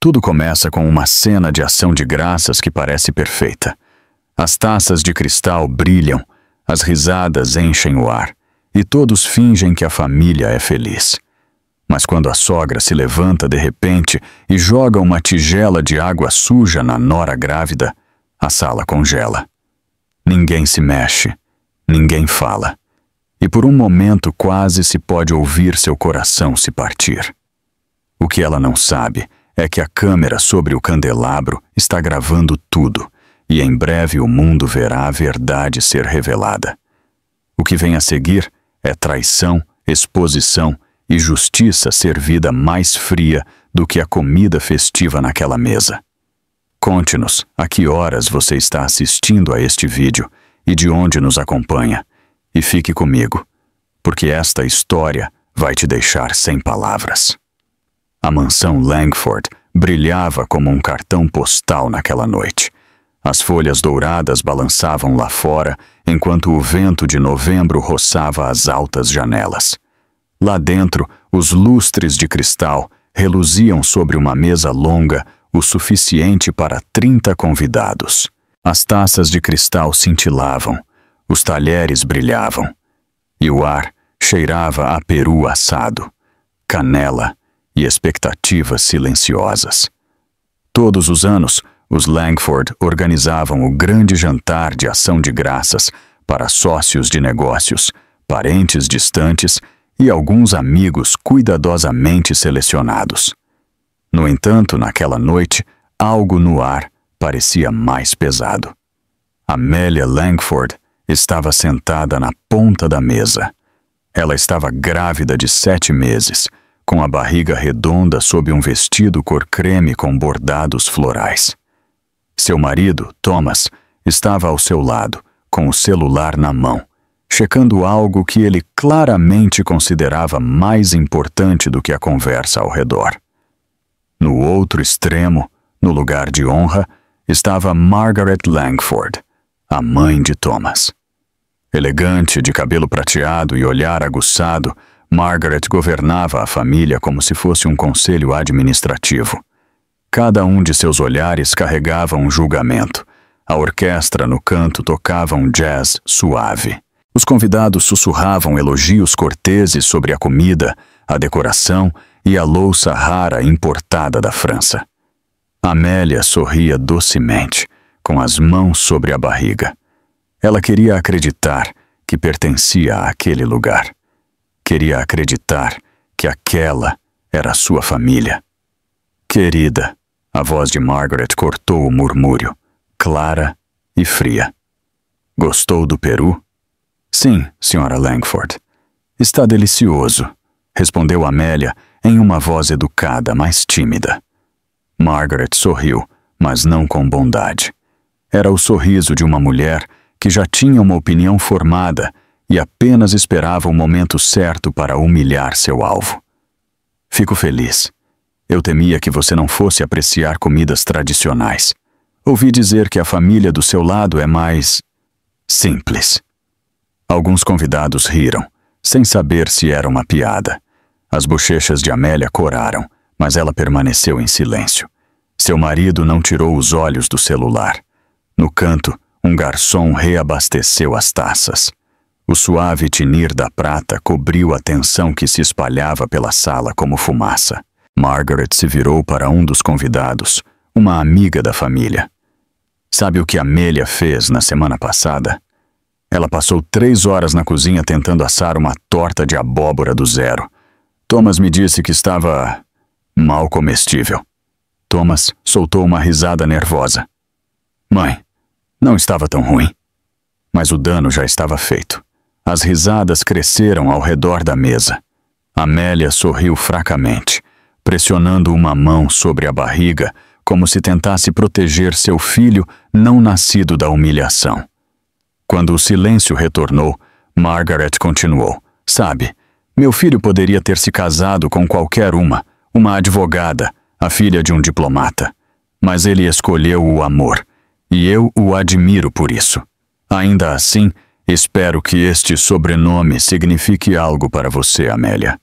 Tudo começa com uma cena de ação de graças que parece perfeita. As taças de cristal brilham, as risadas enchem o ar, e todos fingem que a família é feliz. Mas quando a sogra se levanta de repente e joga uma tigela de água suja na nora grávida, a sala congela. Ninguém se mexe, ninguém fala, e por um momento quase se pode ouvir seu coração se partir. O que ela não sabe é que a câmera sobre o candelabro está gravando tudo, e em breve o mundo verá a verdade ser revelada. O que vem a seguir é traição, exposição e justiça servida mais fria do que a comida festiva naquela mesa. Conte-nos a que horas você está assistindo a este vídeo e de onde nos acompanha, e fique comigo, porque esta história vai te deixar sem palavras. A mansão Langford brilhava como um cartão postal naquela noite. As folhas douradas balançavam lá fora, enquanto o vento de novembro roçava as altas janelas. Lá dentro, os lustres de cristal reluziam sobre uma mesa longa o suficiente para 30 convidados. As taças de cristal cintilavam, os talheres brilhavam, e o ar cheirava a peru assado, canela e expectativas silenciosas. Todos os anos, os Langford organizavam o grande jantar de ação de graças para sócios de negócios, parentes distantes e alguns amigos cuidadosamente selecionados. No entanto, naquela noite, algo no ar parecia mais pesado. Amélia Langford estava sentada na ponta da mesa. Ela estava grávida de 7 meses, com a barriga redonda sob um vestido cor creme com bordados florais. Seu marido, Thomas, estava ao seu lado, com o celular na mão, checando algo que ele claramente considerava mais importante do que a conversa ao redor. No outro extremo, no lugar de honra, estava Margaret Langford, a mãe de Thomas. Elegante, de cabelo prateado e olhar aguçado, Margaret governava a família como se fosse um conselho administrativo. Cada um de seus olhares carregava um julgamento. A orquestra no canto tocava um jazz suave. Os convidados sussurravam elogios corteses sobre a comida, a decoração e a louça rara importada da França. Amélia sorria docemente, com as mãos sobre a barriga. Ela queria acreditar que pertencia àquele lugar. Queria acreditar que aquela era a sua família. Querida, a voz de Margaret cortou o murmúrio, clara e fria. Gostou do peru? Sim, Sra. Langford. Está delicioso, respondeu Amélia em uma voz educada, mas tímida. Margaret sorriu, mas não com bondade. Era o sorriso de uma mulher que já tinha uma opinião formada e apenas esperava o momento certo para humilhar seu alvo. Fico feliz. Eu temia que você não fosse apreciar comidas tradicionais. Ouvi dizer que a família do seu lado é mais simples. Alguns convidados riram, sem saber se era uma piada. As bochechas de Amélia coraram, mas ela permaneceu em silêncio. Seu marido não tirou os olhos do celular. No canto, um garçom reabasteceu as taças. O suave tinir da prata cobriu a tensão que se espalhava pela sala como fumaça. Margaret se virou para um dos convidados, uma amiga da família. Sabe o que Amélia fez na semana passada? Ela passou 3 horas na cozinha tentando assar uma torta de abóbora do zero. Thomas me disse que estava mal comestível. Thomas soltou uma risada nervosa. Mãe, não estava tão ruim. Mas o dano já estava feito. As risadas cresceram ao redor da mesa. Amélia sorriu fracamente, pressionando uma mão sobre a barriga, como se tentasse proteger seu filho não nascido da humilhação. Quando o silêncio retornou, Margaret continuou. Sabe, meu filho poderia ter se casado com qualquer uma advogada, a filha de um diplomata. Mas ele escolheu o amor, e eu o admiro por isso. Ainda assim, espero que este sobrenome signifique algo para você, Amélia.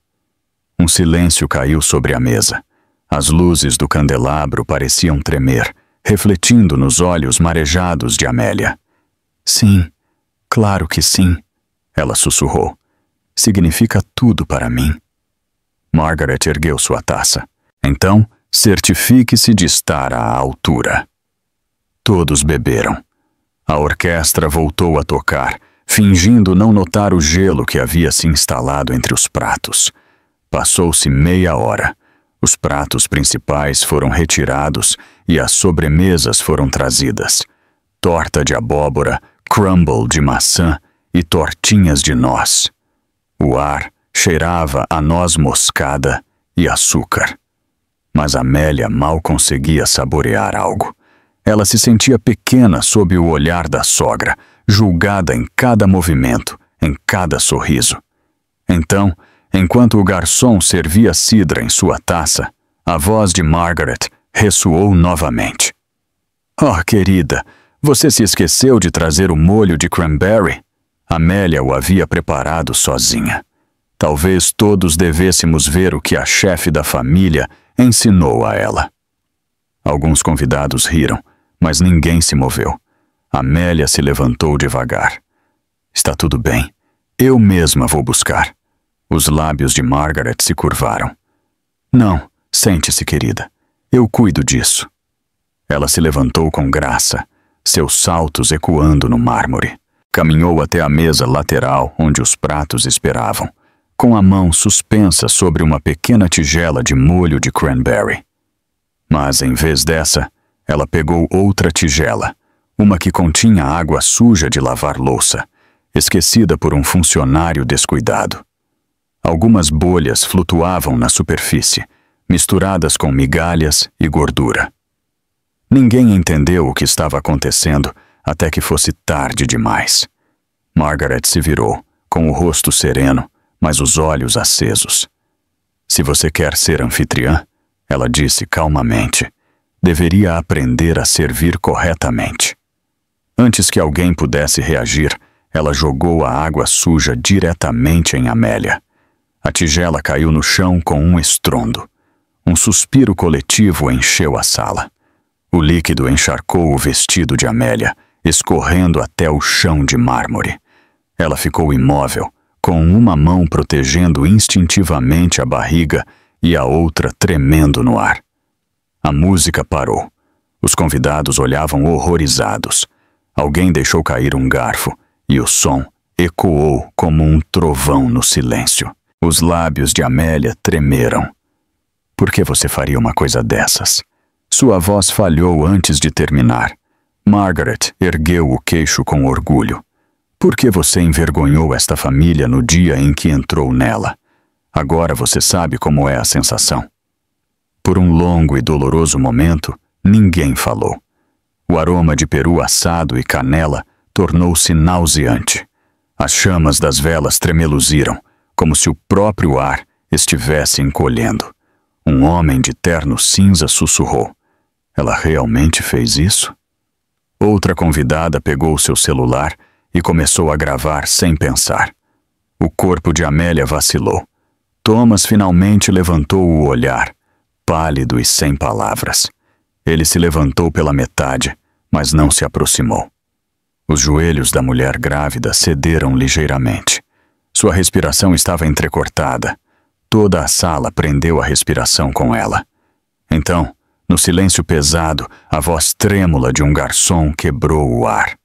Um silêncio caiu sobre a mesa. As luzes do candelabro pareciam tremer, refletindo nos olhos marejados de Amélia. Sim, claro que sim, ela sussurrou. Significa tudo para mim. Margaret ergueu sua taça. Então, certifique-se de estar à altura. Todos beberam. A orquestra voltou a tocar, fingindo não notar o gelo que havia se instalado entre os pratos. Passou-se meia hora. Os pratos principais foram retirados e as sobremesas foram trazidas. Torta de abóbora, crumble de maçã e tortinhas de noz. O ar cheirava a noz moscada e açúcar. Mas Amélia mal conseguia saborear algo. Ela se sentia pequena sob o olhar da sogra, julgada em cada movimento, em cada sorriso. Então, enquanto o garçom servia cidra em sua taça, a voz de Margaret ressoou novamente. Oh, querida, você se esqueceu de trazer o molho de cranberry? Amélia o havia preparado sozinha. Talvez todos devêssemos ver o que a chefe da família ensinou a ela. Alguns convidados riram, mas ninguém se moveu. Amélia se levantou devagar. Está tudo bem. Eu mesma vou buscar. Os lábios de Margaret se curvaram. Não, sente-se, querida. Eu cuido disso. Ela se levantou com graça, seus saltos ecoando no mármore. Caminhou até a mesa lateral onde os pratos esperavam, com a mão suspensa sobre uma pequena tigela de molho de cranberry. Mas, em vez dessa, ela pegou outra tigela, uma que continha água suja de lavar louça, esquecida por um funcionário descuidado. Algumas bolhas flutuavam na superfície, misturadas com migalhas e gordura. Ninguém entendeu o que estava acontecendo até que fosse tarde demais. Margaret se virou, com o rosto sereno, mas os olhos acesos. Se você quer ser anfitriã, ela disse calmamente, deveria aprender a servir corretamente. Antes que alguém pudesse reagir, ela jogou a água suja diretamente em Amélia. A tigela caiu no chão com um estrondo. Um suspiro coletivo encheu a sala. O líquido encharcou o vestido de Amélia, escorrendo até o chão de mármore. Ela ficou imóvel, com uma mão protegendo instintivamente a barriga e a outra tremendo no ar. A música parou. Os convidados olhavam horrorizados. Alguém deixou cair um garfo e o som ecoou como um trovão no silêncio. Os lábios de Amélia tremeram. Por que você faria uma coisa dessas? Sua voz falhou antes de terminar. Margaret ergueu o queixo com orgulho. Por que você envergonhou esta família no dia em que entrou nela? Agora você sabe como é a sensação. Por um longo e doloroso momento, ninguém falou. O aroma de peru assado e canela tornou-se nauseante. As chamas das velas tremeluziram, como se o próprio ar estivesse encolhendo. Um homem de terno cinza sussurrou. Ela realmente fez isso? Outra convidada pegou seu celular e começou a gravar sem pensar. O corpo de Amélia vacilou. Thomas finalmente levantou o olhar, pálido e sem palavras. Ele se levantou pela metade, mas não se aproximou. Os joelhos da mulher grávida cederam ligeiramente. Sua respiração estava entrecortada. Toda a sala prendeu a respiração com ela. Então, no silêncio pesado, a voz trêmula de um garçom quebrou o ar.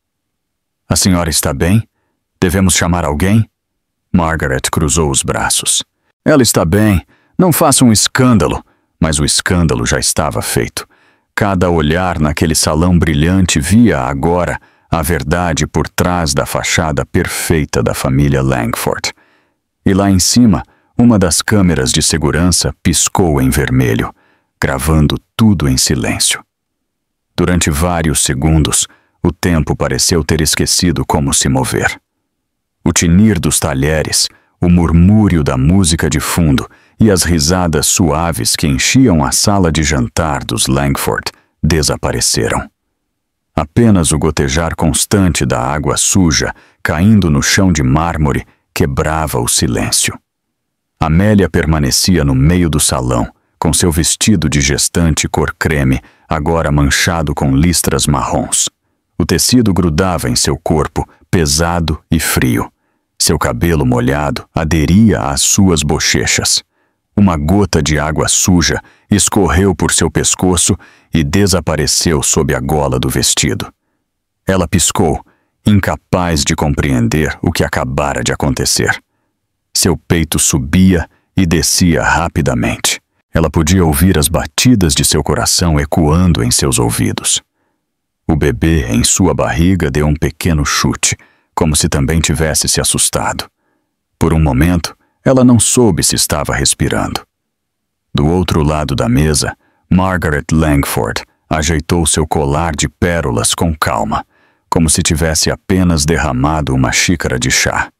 A senhora está bem? Devemos chamar alguém? Margaret cruzou os braços. Ela está bem. Não faça um escândalo. Mas o escândalo já estava feito. Cada olhar naquele salão brilhante via agora a verdade por trás da fachada perfeita da família Langford. E lá em cima, uma das câmeras de segurança piscou em vermelho, gravando tudo em silêncio. Durante vários segundos, o tempo pareceu ter esquecido como se mover. O tinir dos talheres, o murmúrio da música de fundo e as risadas suaves que enchiam a sala de jantar dos Langford desapareceram. Apenas o gotejar constante da água suja caindo no chão de mármore quebrava o silêncio. Amélia permanecia no meio do salão, com seu vestido de gestante cor creme, agora manchado com listras marrons. O tecido grudava em seu corpo, pesado e frio. Seu cabelo molhado aderia às suas bochechas. Uma gota de água suja escorreu por seu pescoço e desapareceu sob a gola do vestido. Ela piscou, incapaz de compreender o que acabara de acontecer. Seu peito subia e descia rapidamente. Ela podia ouvir as batidas de seu coração ecoando em seus ouvidos. O bebê em sua barriga deu um pequeno chute, como se também tivesse se assustado. Por um momento, ela não soube se estava respirando. Do outro lado da mesa, Margaret Langford ajeitou seu colar de pérolas com calma, como se tivesse apenas derramado uma xícara de chá.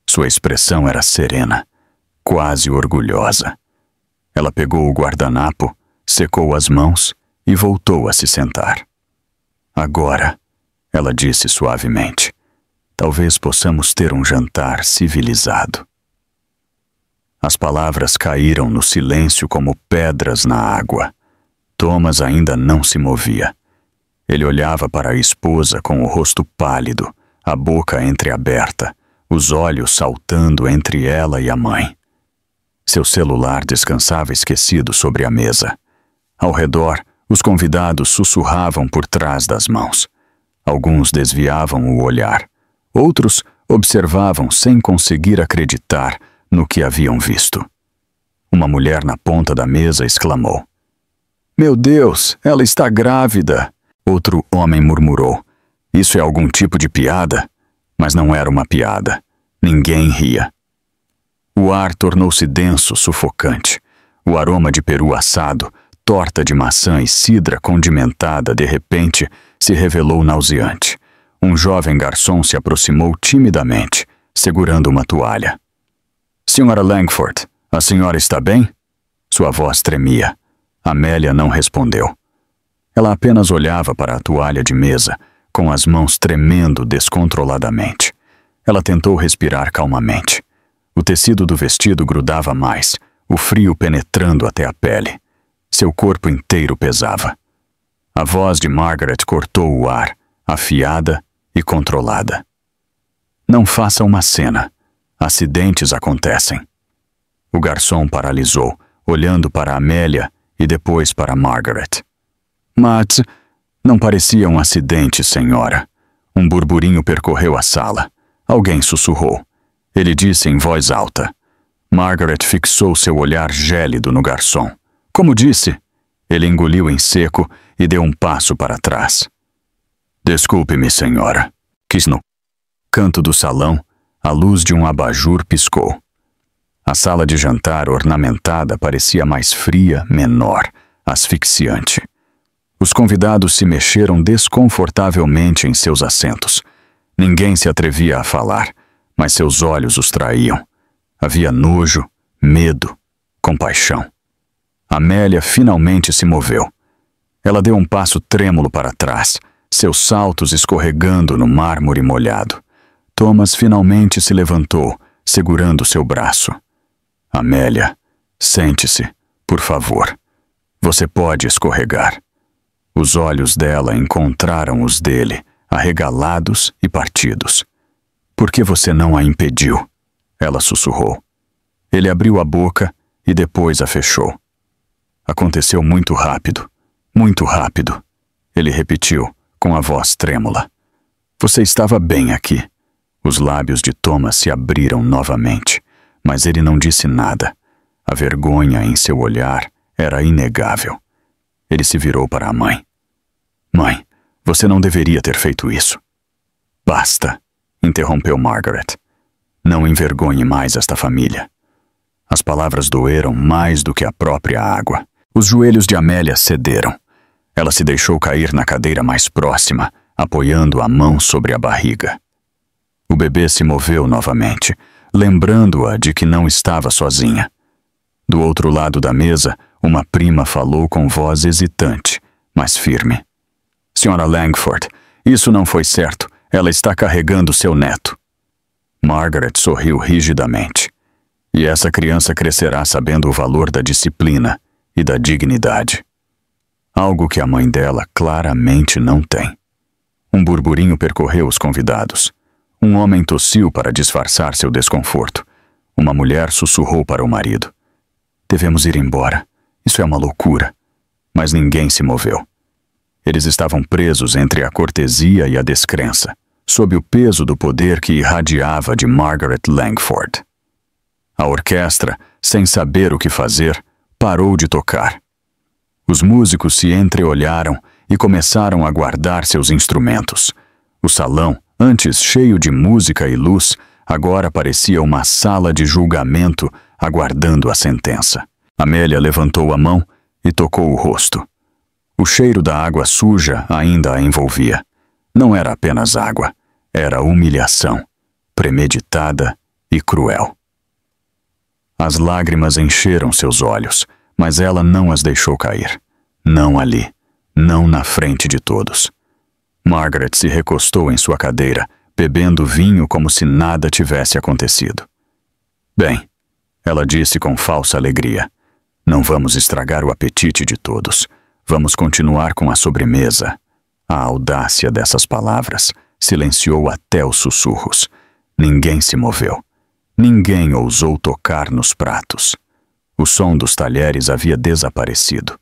Sua expressão era serena, quase orgulhosa. Ela pegou o guardanapo, secou as mãos e voltou a se sentar. Agora, ela disse suavemente, talvez possamos ter um jantar civilizado. As palavras caíram no silêncio como pedras na água. Thomas ainda não se movia. Ele olhava para a esposa com o rosto pálido, a boca entreaberta, os olhos saltando entre ela e a mãe. Seu celular descansava esquecido sobre a mesa. Ao redor, os convidados sussurravam por trás das mãos. Alguns desviavam o olhar. Outros observavam sem conseguir acreditar no que haviam visto. Uma mulher na ponta da mesa exclamou: "Meu Deus, ela está grávida!" Outro homem murmurou: "Isso é algum tipo de piada?" Mas não era uma piada. Ninguém ria. O ar tornou-se denso, sufocante. O aroma de peru assado, torta de maçã e cidra condimentada, de repente, se revelou nauseante. Um jovem garçom se aproximou timidamente, segurando uma toalha. "Senhora Langford, a senhora está bem?" Sua voz tremia. Amélia não respondeu. Ela apenas olhava para a toalha de mesa, com as mãos tremendo descontroladamente. Ela tentou respirar calmamente. O tecido do vestido grudava mais, o frio penetrando até a pele. Seu corpo inteiro pesava. A voz de Margaret cortou o ar, afiada e controlada. "Não faça uma cena. Acidentes acontecem." O garçom paralisou, olhando para Amélia e depois para Margaret. "Mas não parecia um acidente, senhora." Um burburinho percorreu a sala. Alguém sussurrou. Ele disse em voz alta. Margaret fixou seu olhar gélido no garçom. "Como disse?" Ele engoliu em seco e deu um passo para trás. "Desculpe-me, senhora." No canto do salão, a luz de um abajur piscou. A sala de jantar ornamentada parecia mais fria, menor, asfixiante. Os convidados se mexeram desconfortavelmente em seus assentos. Ninguém se atrevia a falar, mas seus olhos os traíam. Havia nojo, medo, compaixão. Amélia finalmente se moveu. Ela deu um passo trêmulo para trás, seus saltos escorregando no mármore molhado. Thomas finalmente se levantou, segurando seu braço. "Amélia, sente-se, por favor. Você pode escorregar." Os olhos dela encontraram os dele, arregalados e partidos. "Por que você não a impediu?" Ela sussurrou. Ele abriu a boca e depois a fechou. "Aconteceu muito rápido, muito rápido." Ele repetiu, com a voz trêmula. "Você estava bem aqui." Os lábios de Thomas se abriram novamente, mas ele não disse nada. A vergonha em seu olhar era inegável. Ele se virou para a mãe. "Mãe, você não deveria ter feito isso." "Basta", interrompeu Margaret. "Não envergonhe mais esta família." As palavras doeram mais do que a própria água. Os joelhos de Amélia cederam. Ela se deixou cair na cadeira mais próxima, apoiando a mão sobre a barriga. O bebê se moveu novamente, lembrando-a de que não estava sozinha. Do outro lado da mesa, uma prima falou com voz hesitante, mas firme. "Senhora Langford, isso não foi certo. Ela está carregando seu neto." Margaret sorriu rigidamente. "E essa criança crescerá sabendo o valor da disciplina e da dignidade. Algo que a mãe dela claramente não tem. Um burburinho percorreu os convidados. Um homem tossiu para disfarçar seu desconforto. Uma mulher sussurrou para o marido: "Devemos ir embora. Isso é uma loucura." Mas ninguém se moveu. Eles estavam presos entre a cortesia e a descrença, sob o peso do poder que irradiava de Margaret Langford. A orquestra, sem saber o que fazer, parou de tocar. Os músicos se entreolharam e começaram a guardar seus instrumentos. O salão, antes cheio de música e luz, agora parecia uma sala de julgamento aguardando a sentença. Amélia levantou a mão e tocou o rosto. O cheiro da água suja ainda a envolvia. Não era apenas água, era humilhação, premeditada e cruel. As lágrimas encheram seus olhos, mas ela não as deixou cair. Não ali, não na frente de todos. Margaret se recostou em sua cadeira, bebendo vinho como se nada tivesse acontecido. "Bem," ela disse com falsa alegria, "não vamos estragar o apetite de todos. Vamos continuar com a sobremesa." A audácia dessas palavras silenciou até os sussurros. Ninguém se moveu. Ninguém ousou tocar nos pratos. O som dos talheres havia desaparecido.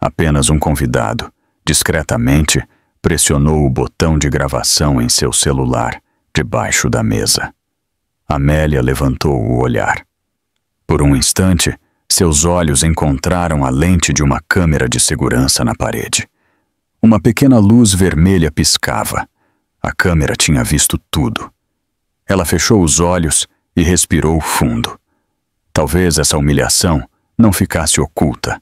Apenas um convidado, discretamente, pressionou o botão de gravação em seu celular, debaixo da mesa. Amélia levantou o olhar. Por um instante, seus olhos encontraram a lente de uma câmera de segurança na parede. Uma pequena luz vermelha piscava. A câmera tinha visto tudo. Ela fechou os olhos e respirou fundo. Talvez essa humilhação não ficasse oculta.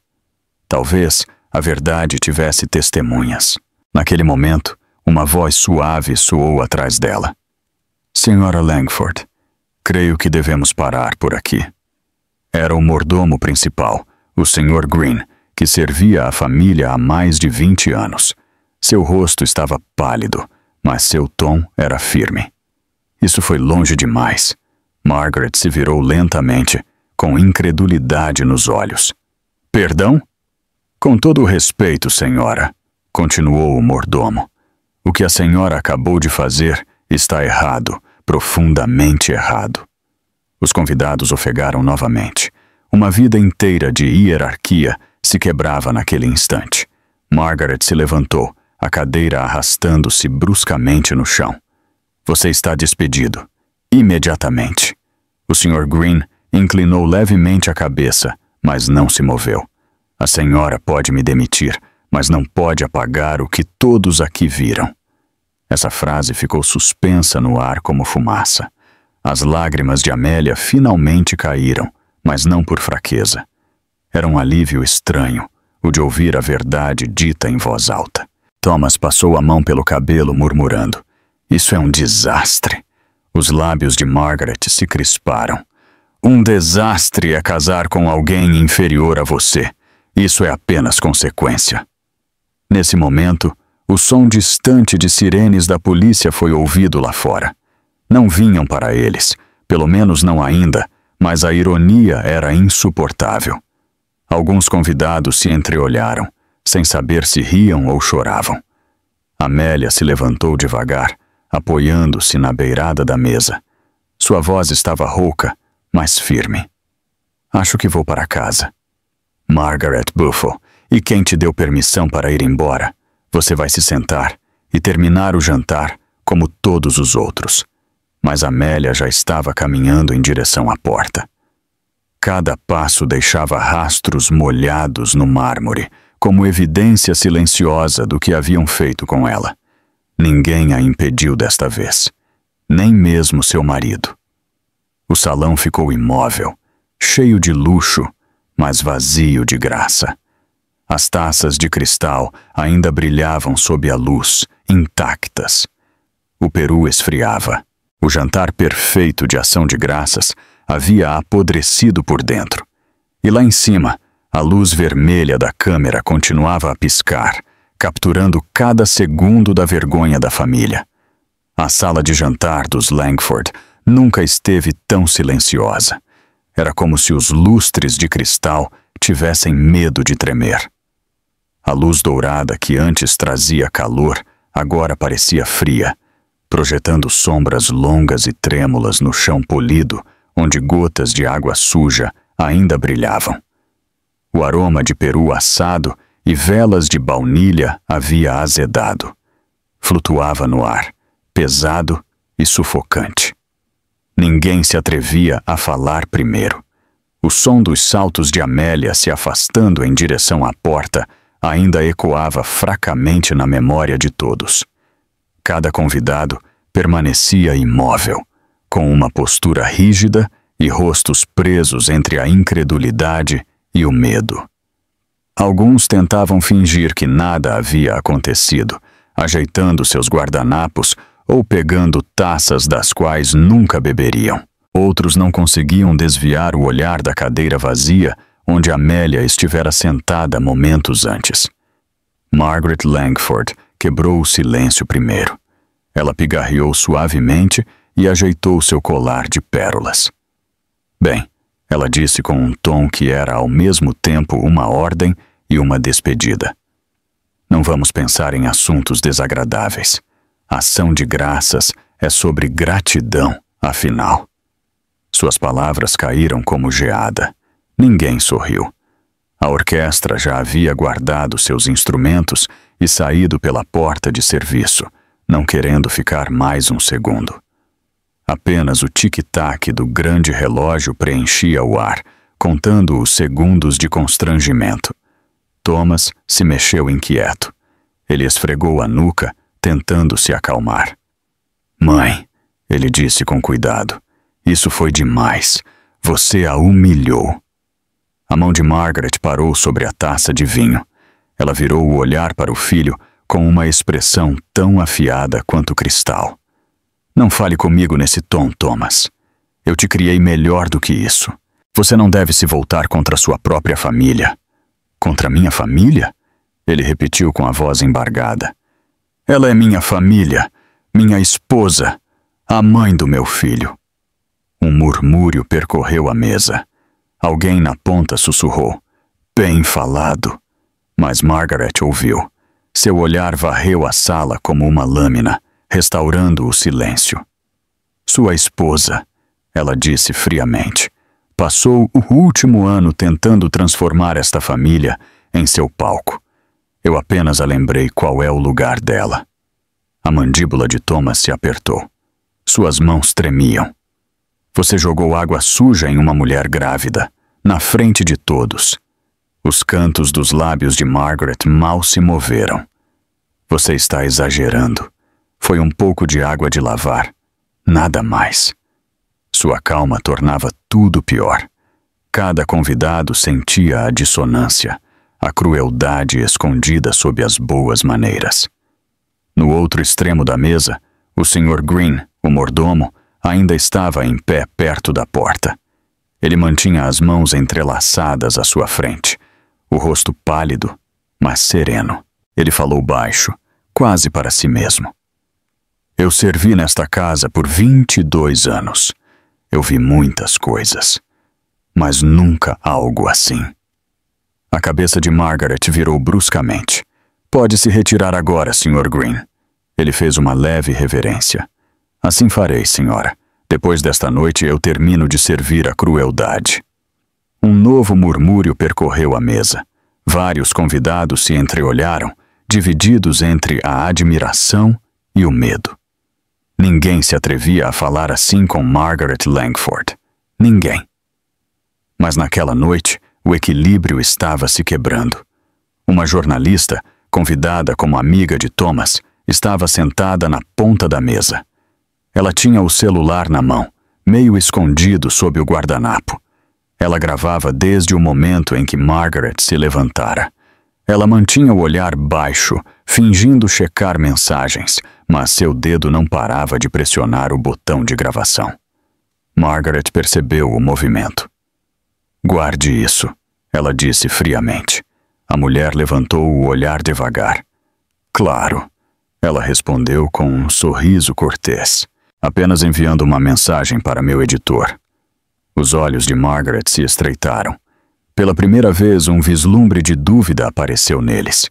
Talvez a verdade tivesse testemunhas. Naquele momento, uma voz suave soou atrás dela. "Senhora Langford, creio que devemos parar por aqui." Era o mordomo principal, o Sr. Green, que servia a família há mais de 20 anos. Seu rosto estava pálido, mas seu tom era firme. Isso foi longe demais. Margaret se virou lentamente, com incredulidade nos olhos. "Perdão?" "Com todo o respeito, senhora", continuou o mordomo. "O que a senhora acabou de fazer está errado, profundamente errado." Os convidados ofegaram novamente. Uma vida inteira de hierarquia se quebrava naquele instante. Margaret se levantou, a cadeira arrastando-se bruscamente no chão. "Você está despedido. Imediatamente." O Sr. Green inclinou levemente a cabeça, mas não se moveu. "A senhora pode me demitir, mas não pode apagar o que todos aqui viram." Essa frase ficou suspensa no ar como fumaça. As lágrimas de Amélia finalmente caíram, mas não por fraqueza. Era um alívio estranho, o de ouvir a verdade dita em voz alta. Thomas passou a mão pelo cabelo, murmurando: "Isso é um desastre." Os lábios de Margaret se crisparam. "Um desastre é casar com alguém inferior a você. Isso é apenas consequência." Nesse momento, o som distante de sirenes da polícia foi ouvido lá fora. Não vinham para eles, pelo menos não ainda, mas a ironia era insuportável. Alguns convidados se entreolharam, sem saber se riam ou choravam. Amélia se levantou devagar, apoiando-se na beirada da mesa. Sua voz estava rouca, mas firme. "Acho que vou para casa." "Margaret Buffle, e quem te deu permissão para ir embora? Você vai se sentar e terminar o jantar como todos os outros." Mas Amélia já estava caminhando em direção à porta. Cada passo deixava rastros molhados no mármore, como evidência silenciosa do que haviam feito com ela. Ninguém a impediu desta vez, nem mesmo seu marido. O salão ficou imóvel, cheio de luxo, mas vazio de graça. As taças de cristal ainda brilhavam sob a luz, intactas. O peru esfriava. O jantar perfeito de ação de graças havia apodrecido por dentro. E lá em cima, a luz vermelha da câmera continuava a piscar, capturando cada segundo da vergonha da família. A sala de jantar dos Langford nunca esteve tão silenciosa. Era como se os lustres de cristal tivessem medo de tremer. A luz dourada que antes trazia calor, agora parecia fria, projetando sombras longas e trêmulas no chão polido, onde gotas de água suja ainda brilhavam. O aroma de peru assado e velas de baunilha havia azedado. Flutuava no ar, pesado e sufocante. Ninguém se atrevia a falar primeiro. O som dos saltos de Amélia se afastando em direção à porta ainda ecoava fracamente na memória de todos. Cada convidado permanecia imóvel, com uma postura rígida e rostos presos entre a incredulidade e o medo. Alguns tentavam fingir que nada havia acontecido, ajeitando seus guardanapos ou pegando taças das quais nunca beberiam. Outros não conseguiam desviar o olhar da cadeira vazia onde Amélia estivera sentada momentos antes. Margaret Langford quebrou o silêncio primeiro. Ela pigarreou suavemente e ajeitou seu colar de pérolas. Bem, ela disse com um tom que era ao mesmo tempo uma ordem e uma despedida. Não vamos pensar em assuntos desagradáveis. Ação de graças é sobre gratidão, afinal. Suas palavras caíram como geada. Ninguém sorriu. A orquestra já havia guardado seus instrumentos e saído pela porta de serviço, não querendo ficar mais um segundo. Apenas o tic-tac do grande relógio preenchia o ar, contando os segundos de constrangimento. Thomas se mexeu inquieto. Ele esfregou a nuca, tentando se acalmar. "Mãe", ele disse com cuidado, "isso foi demais. Você a humilhou." A mão de Margaret parou sobre a taça de vinho. Ela virou o olhar para o filho com uma expressão tão afiada quanto cristal. "Não fale comigo nesse tom, Thomas. Eu te criei melhor do que isso. Você não deve se voltar contra sua própria família." "Contra minha família?" Ele repetiu com a voz embargada. "Ela é minha família, minha esposa, a mãe do meu filho." Um murmúrio percorreu a mesa. Alguém na ponta sussurrou, "Bem falado." Mas Margaret ouviu. Seu olhar varreu a sala como uma lâmina, restaurando o silêncio. "Sua esposa", ela disse friamente, "passou o último ano tentando transformar esta família em seu palco. Eu apenas a lembrei qual é o lugar dela." A mandíbula de Thomas se apertou. Suas mãos tremiam. "Você jogou água suja em uma mulher grávida, na frente de todos." Os cantos dos lábios de Margaret mal se moveram. "Você está exagerando. Foi um pouco de água de lavar. Nada mais." Sua calma tornava tudo pior. Cada convidado sentia a dissonância, a crueldade escondida sob as boas maneiras. No outro extremo da mesa, o Sr. Green, o mordomo, ainda estava em pé perto da porta. Ele mantinha as mãos entrelaçadas à sua frente, o rosto pálido, mas sereno. Ele falou baixo, quase para si mesmo. "Eu servi nesta casa por 22 anos. Eu vi muitas coisas, mas nunca algo assim." A cabeça de Margaret virou bruscamente. "Pode se retirar agora, Sr. Green." Ele fez uma leve reverência. "Assim farei, senhora. Depois desta noite eu termino de servir a crueldade." Um novo murmúrio percorreu a mesa. Vários convidados se entreolharam, divididos entre a admiração e o medo. Ninguém se atrevia a falar assim com Margaret Langford. Ninguém. Mas naquela noite, o equilíbrio estava se quebrando. Uma jornalista, convidada como amiga de Thomas, estava sentada na ponta da mesa. Ela tinha o celular na mão, meio escondido sob o guardanapo. Ela gravava desde o momento em que Margaret se levantara. Ela mantinha o olhar baixo, fingindo checar mensagens, mas seu dedo não parava de pressionar o botão de gravação. Margaret percebeu o movimento. "Guarde isso", ela disse friamente. A mulher levantou o olhar devagar. "Claro", ela respondeu com um sorriso cortês. "Apenas enviando uma mensagem para meu editor." Os olhos de Margaret se estreitaram. Pela primeira vez, um vislumbre de dúvida apareceu neles.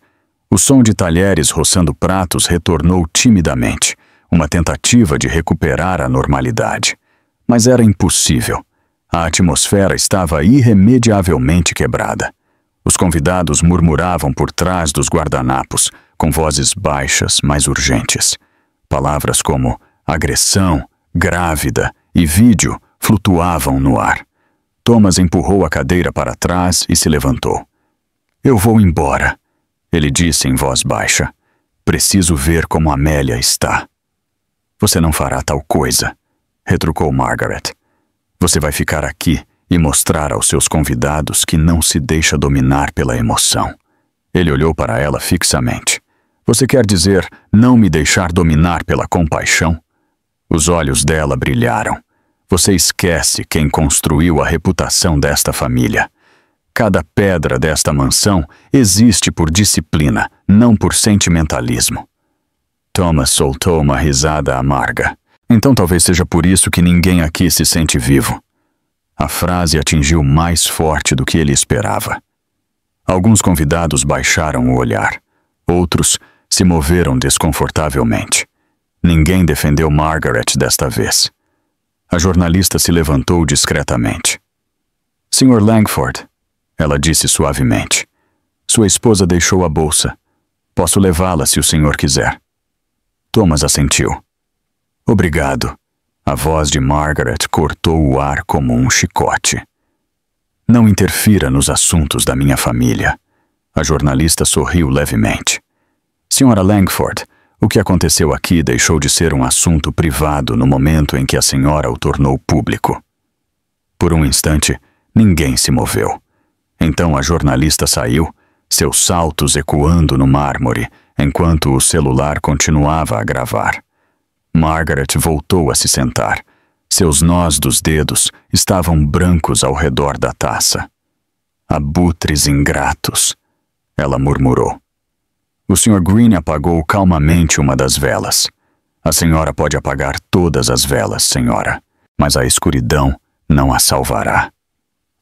O som de talheres roçando pratos retornou timidamente, uma tentativa de recuperar a normalidade. Mas era impossível. A atmosfera estava irremediavelmente quebrada. Os convidados murmuravam por trás dos guardanapos, com vozes baixas, mas urgentes. Palavras como agressão, grávida e vídeo flutuavam no ar. Thomas empurrou a cadeira para trás e se levantou. Eu vou embora, ele disse em voz baixa. Preciso ver como Amélia está. Você não fará tal coisa, retrucou Margaret. Você vai ficar aqui e mostrar aos seus convidados que não se deixa dominar pela emoção. Ele olhou para ela fixamente. Você quer dizer não me deixar dominar pela compaixão? Os olhos dela brilharam. Você esquece quem construiu a reputação desta família. Cada pedra desta mansão existe por disciplina, não por sentimentalismo. Thomas soltou uma risada amarga. Então talvez seja por isso que ninguém aqui se sente vivo. A frase atingiu mais forte do que ele esperava. Alguns convidados baixaram o olhar. Outros se moveram desconfortavelmente. Ninguém defendeu Margaret desta vez. A jornalista se levantou discretamente. Sr. Langford, ela disse suavemente. Sua esposa deixou a bolsa. Posso levá-la se o senhor quiser. Thomas assentiu. Obrigado. A voz de Margaret cortou o ar como um chicote. Não interfira nos assuntos da minha família. A jornalista sorriu levemente. Sra. Langford, o que aconteceu aqui deixou de ser um assunto privado no momento em que a senhora o tornou público. Por um instante, ninguém se moveu. Então a jornalista saiu, seus saltos ecoando no mármore, enquanto o celular continuava a gravar. Margaret voltou a se sentar. Seus nós dos dedos estavam brancos ao redor da taça. Abutres ingratos, ela murmurou. O Sr. Green apagou calmamente uma das velas. A senhora pode apagar todas as velas, senhora, mas a escuridão não a salvará.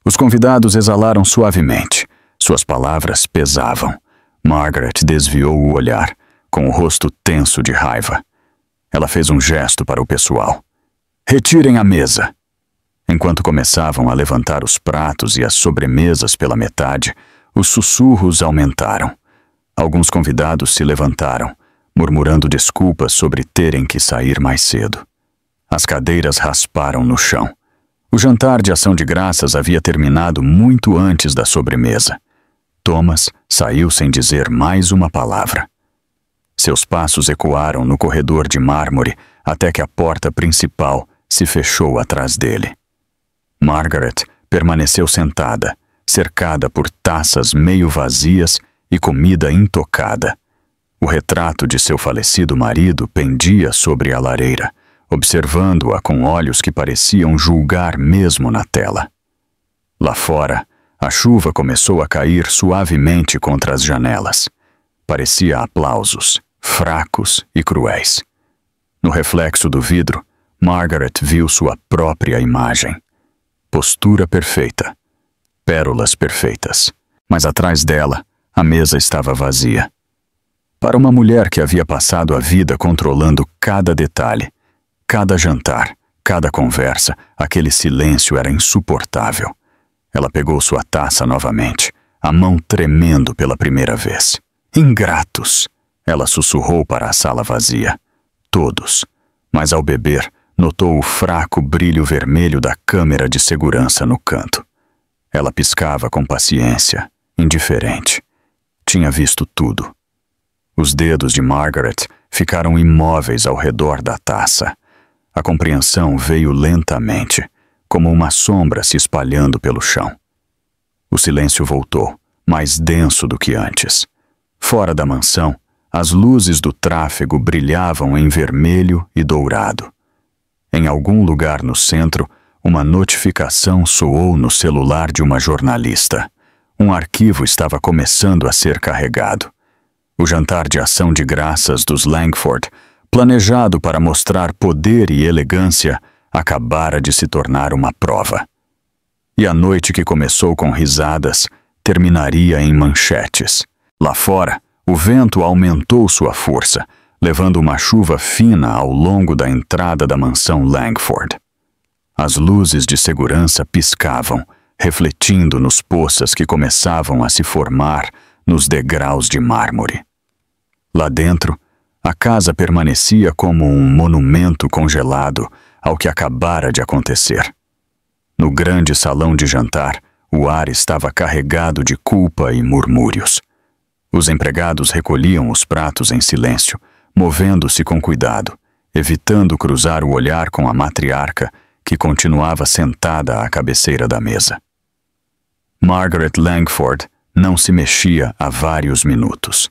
Os convidados exalaram suavemente. Suas palavras pesavam. Margaret desviou o olhar, com o rosto tenso de raiva. Ela fez um gesto para o pessoal. Retirem a mesa. Enquanto começavam a levantar os pratos e as sobremesas pela metade, os sussurros aumentaram. Alguns convidados se levantaram, murmurando desculpas sobre terem que sair mais cedo. As cadeiras rasparam no chão. O jantar de ação de graças havia terminado muito antes da sobremesa. Thomas saiu sem dizer mais uma palavra. Seus passos ecoaram no corredor de mármore até que a porta principal se fechou atrás dele. Margaret permaneceu sentada, cercada por taças meio vazias e comida intocada. O retrato de seu falecido marido pendia sobre a lareira, observando-a com olhos que pareciam julgar mesmo na tela. Lá fora, a chuva começou a cair suavemente contra as janelas. Parecia aplausos, fracos e cruéis. No reflexo do vidro, Margaret viu sua própria imagem. Postura perfeita. Pérolas perfeitas. Mas atrás dela, a mesa estava vazia. Para uma mulher que havia passado a vida controlando cada detalhe, cada jantar, cada conversa, aquele silêncio era insuportável. Ela pegou sua taça novamente, a mão tremendo pela primeira vez. Ingratos! Ela sussurrou para a sala vazia. Todos. Mas ao beber, notou o fraco brilho vermelho da câmera de segurança no canto. Ela piscava com paciência, indiferente. Tinha visto tudo. Os dedos de Margaret ficaram imóveis ao redor da taça. A compreensão veio lentamente, como uma sombra se espalhando pelo chão. O silêncio voltou, mais denso do que antes. Fora da mansão, as luzes do tráfego brilhavam em vermelho e dourado. Em algum lugar no centro, uma notificação soou no celular de uma jornalista. Um arquivo estava começando a ser carregado. O jantar de ação de graças dos Langford, planejado para mostrar poder e elegância, acabara de se tornar uma prova. E a noite que começou com risadas terminaria em manchetes. Lá fora, o vento aumentou sua força, levando uma chuva fina ao longo da entrada da mansão Langford. As luzes de segurança piscavam, refletindo nos poças que começavam a se formar nos degraus de mármore. Lá dentro, a casa permanecia como um monumento congelado ao que acabara de acontecer. No grande salão de jantar, o ar estava carregado de culpa e murmúrios. Os empregados recolhiam os pratos em silêncio, movendo-se com cuidado, evitando cruzar o olhar com a matriarca, que continuava sentada à cabeceira da mesa. Margaret Langford não se mexia há vários minutos.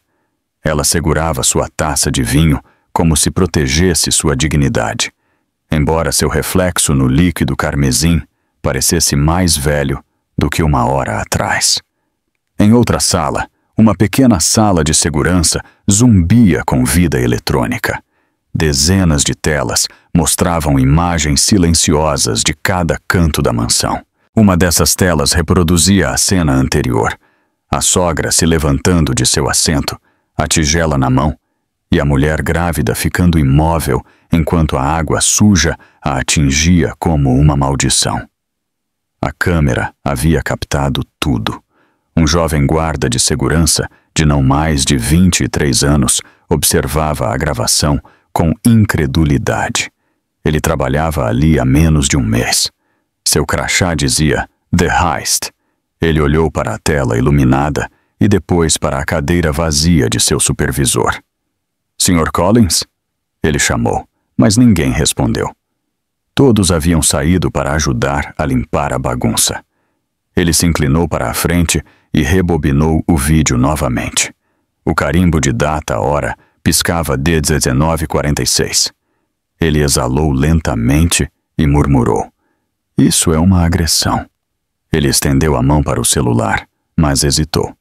Ela segurava sua taça de vinho como se protegesse sua dignidade, embora seu reflexo no líquido carmesim parecesse mais velho do que uma hora atrás. Em outra sala, uma pequena sala de segurança zumbia com vida eletrônica. Dezenas de telas mostravam imagens silenciosas de cada canto da mansão. Uma dessas telas reproduzia a cena anterior, a sogra se levantando de seu assento, a tigela na mão, e a mulher grávida ficando imóvel enquanto a água suja a atingia como uma maldição. A câmera havia captado tudo. Um jovem guarda de segurança, de não mais de 23 anos, observava a gravação com incredulidade. Ele trabalhava ali há menos de um mês. Seu crachá dizia The Heist. Ele olhou para a tela iluminada e depois para a cadeira vazia de seu supervisor. Sr. Collins? Ele chamou, mas ninguém respondeu. Todos haviam saído para ajudar a limpar a bagunça. Ele se inclinou para a frente e rebobinou o vídeo novamente. O carimbo de data-hora piscava de 19:46. Ele exalou lentamente e murmurou: "Isso é uma agressão." Ele estendeu a mão para o celular, mas hesitou.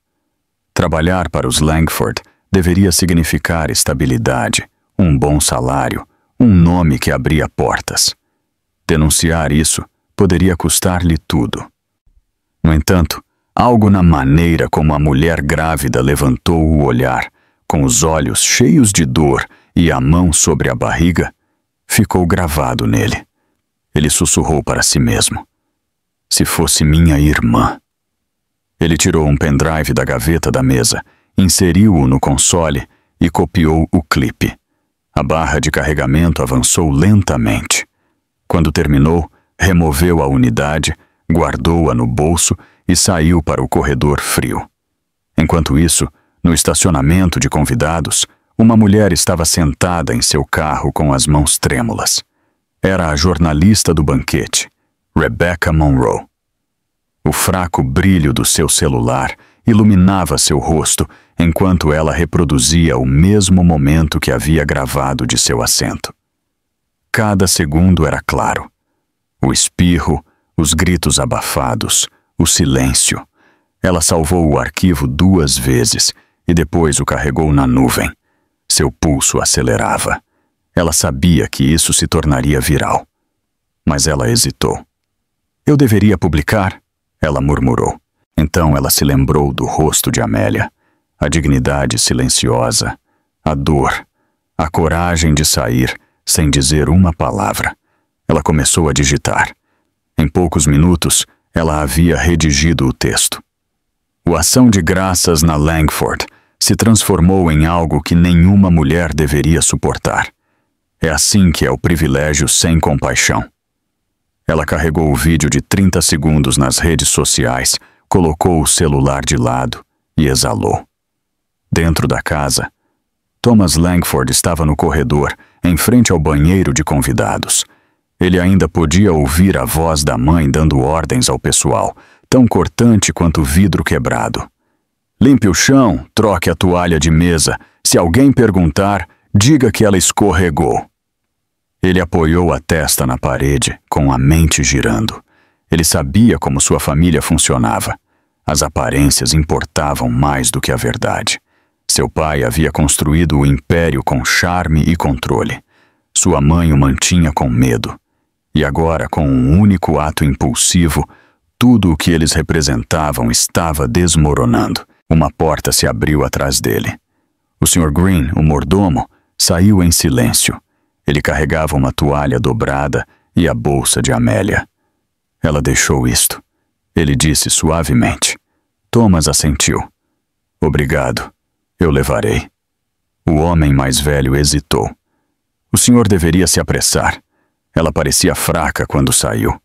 Trabalhar para os Langford deveria significar estabilidade, um bom salário, um nome que abria portas. Denunciar isso poderia custar-lhe tudo. No entanto, algo na maneira como a mulher grávida levantou o olhar, com os olhos cheios de dor e a mão sobre a barriga, ficou gravado nele. Ele sussurrou para si mesmo: "Se fosse minha irmã." Ele tirou um pendrive da gaveta da mesa, inseriu-o no console e copiou o clipe. A barra de carregamento avançou lentamente. Quando terminou, removeu a unidade, guardou-a no bolso e saiu para o corredor frio. Enquanto isso, no estacionamento de convidados, uma mulher estava sentada em seu carro com as mãos trêmulas. Era a jornalista do banquete, Rebecca Monroe. O fraco brilho do seu celular iluminava seu rosto enquanto ela reproduzia o mesmo momento que havia gravado de seu assento. Cada segundo era claro. O espirro, os gritos abafados, o silêncio. Ela salvou o arquivo 2 vezes e depois o carregou na nuvem. Seu pulso acelerava. Ela sabia que isso se tornaria viral. Mas ela hesitou. "Eu deveria publicar?" ela murmurou. Então ela se lembrou do rosto de Amélia, a dignidade silenciosa, a dor, a coragem de sair sem dizer uma palavra. Ela começou a digitar. Em poucos minutos, ela havia redigido o texto. O ação de graças na Langford se transformou em algo que nenhuma mulher deveria suportar. É assim que é o privilégio sem compaixão. Ela carregou o vídeo de 30 segundos nas redes sociais, colocou o celular de lado e exalou. Dentro da casa, Thomas Langford estava no corredor, em frente ao banheiro de convidados. Ele ainda podia ouvir a voz da mãe dando ordens ao pessoal, tão cortante quanto vidro quebrado. "Limpe o chão, troque a toalha de mesa. Se alguém perguntar, diga que ela escorregou." Ele apoiou a testa na parede, com a mente girando. Ele sabia como sua família funcionava. As aparências importavam mais do que a verdade. Seu pai havia construído o império com charme e controle. Sua mãe o mantinha com medo. E agora, com um único ato impulsivo, tudo o que eles representavam estava desmoronando. Uma porta se abriu atrás dele. O Sr. Green, o mordomo, saiu em silêncio. Ele carregava uma toalha dobrada e a bolsa de Amélia. Ela deixou isto. Ele disse suavemente. Thomas assentiu. Obrigado. Eu levarei. O homem mais velho hesitou. O senhor deveria se apressar. Ela parecia fraca quando saiu.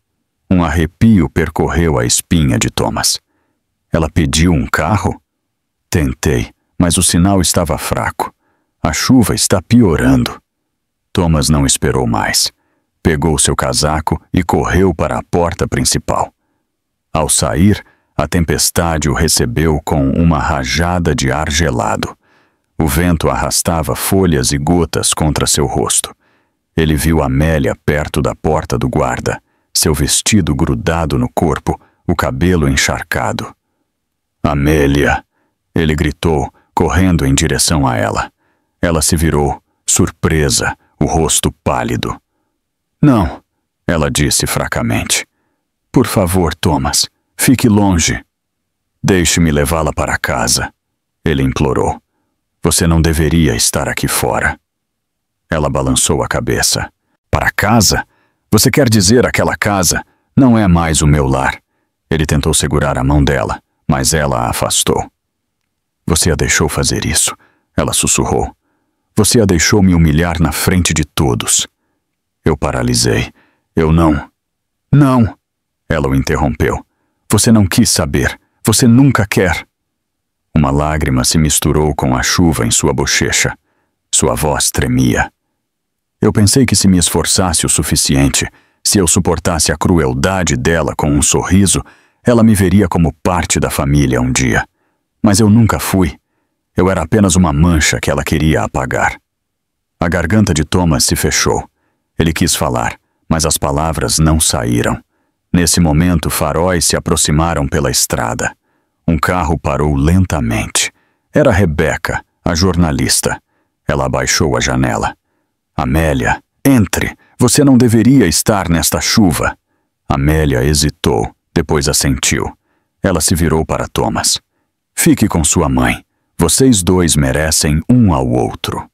Um arrepio percorreu a espinha de Thomas. Ela pediu um carro? Tentei, mas o sinal estava fraco. A chuva está piorando. Thomas não esperou mais. Pegou seu casaco e correu para a porta principal. Ao sair, a tempestade o recebeu com uma rajada de ar gelado. O vento arrastava folhas e gotas contra seu rosto. Ele viu Amélia perto da porta do guarda, seu vestido grudado no corpo, o cabelo encharcado. Amélia! Ele gritou, correndo em direção a ela. Ela se virou, surpresa, o rosto pálido. Não, ela disse fracamente. Por favor, Thomas, fique longe. Deixe-me levá-la para casa, ele implorou. Você não deveria estar aqui fora. Ela balançou a cabeça. Para casa? Você quer dizer aquela casa? Não é mais o meu lar. Ele tentou segurar a mão dela, mas ela a afastou. Você a deixou fazer isso, ela sussurrou. Você a deixou me humilhar na frente de todos. Eu paralisei. Eu não. Não! Ela o interrompeu. Você não quis saber. Você nunca quer. Uma lágrima se misturou com a chuva em sua bochecha. Sua voz tremia. Eu pensei que se me esforçasse o suficiente, se eu suportasse a crueldade dela com um sorriso, ela me veria como parte da família um dia. Mas eu nunca fui. Eu era apenas uma mancha que ela queria apagar. A garganta de Thomas se fechou. Ele quis falar, mas as palavras não saíram. Nesse momento, faróis se aproximaram pela estrada. Um carro parou lentamente. Era Rebecca, a jornalista. Ela abaixou a janela. Amélia, entre! Você não deveria estar nesta chuva. Amélia hesitou, depois assentiu. Ela se virou para Thomas. Fique com sua mãe. Vocês dois merecem um ao outro.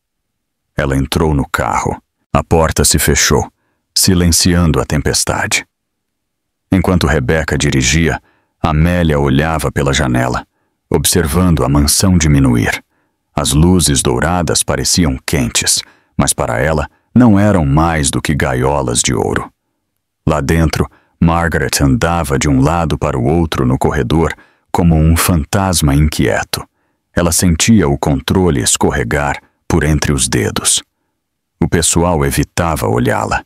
Ela entrou no carro. A porta se fechou, silenciando a tempestade. Enquanto Rebecca dirigia, Amélia olhava pela janela, observando a mansão diminuir. As luzes douradas pareciam quentes, mas para ela não eram mais do que gaiolas de ouro. Lá dentro, Margaret andava de um lado para o outro no corredor como um fantasma inquieto. Ela sentia o controle escorregar por entre os dedos. O pessoal evitava olhá-la.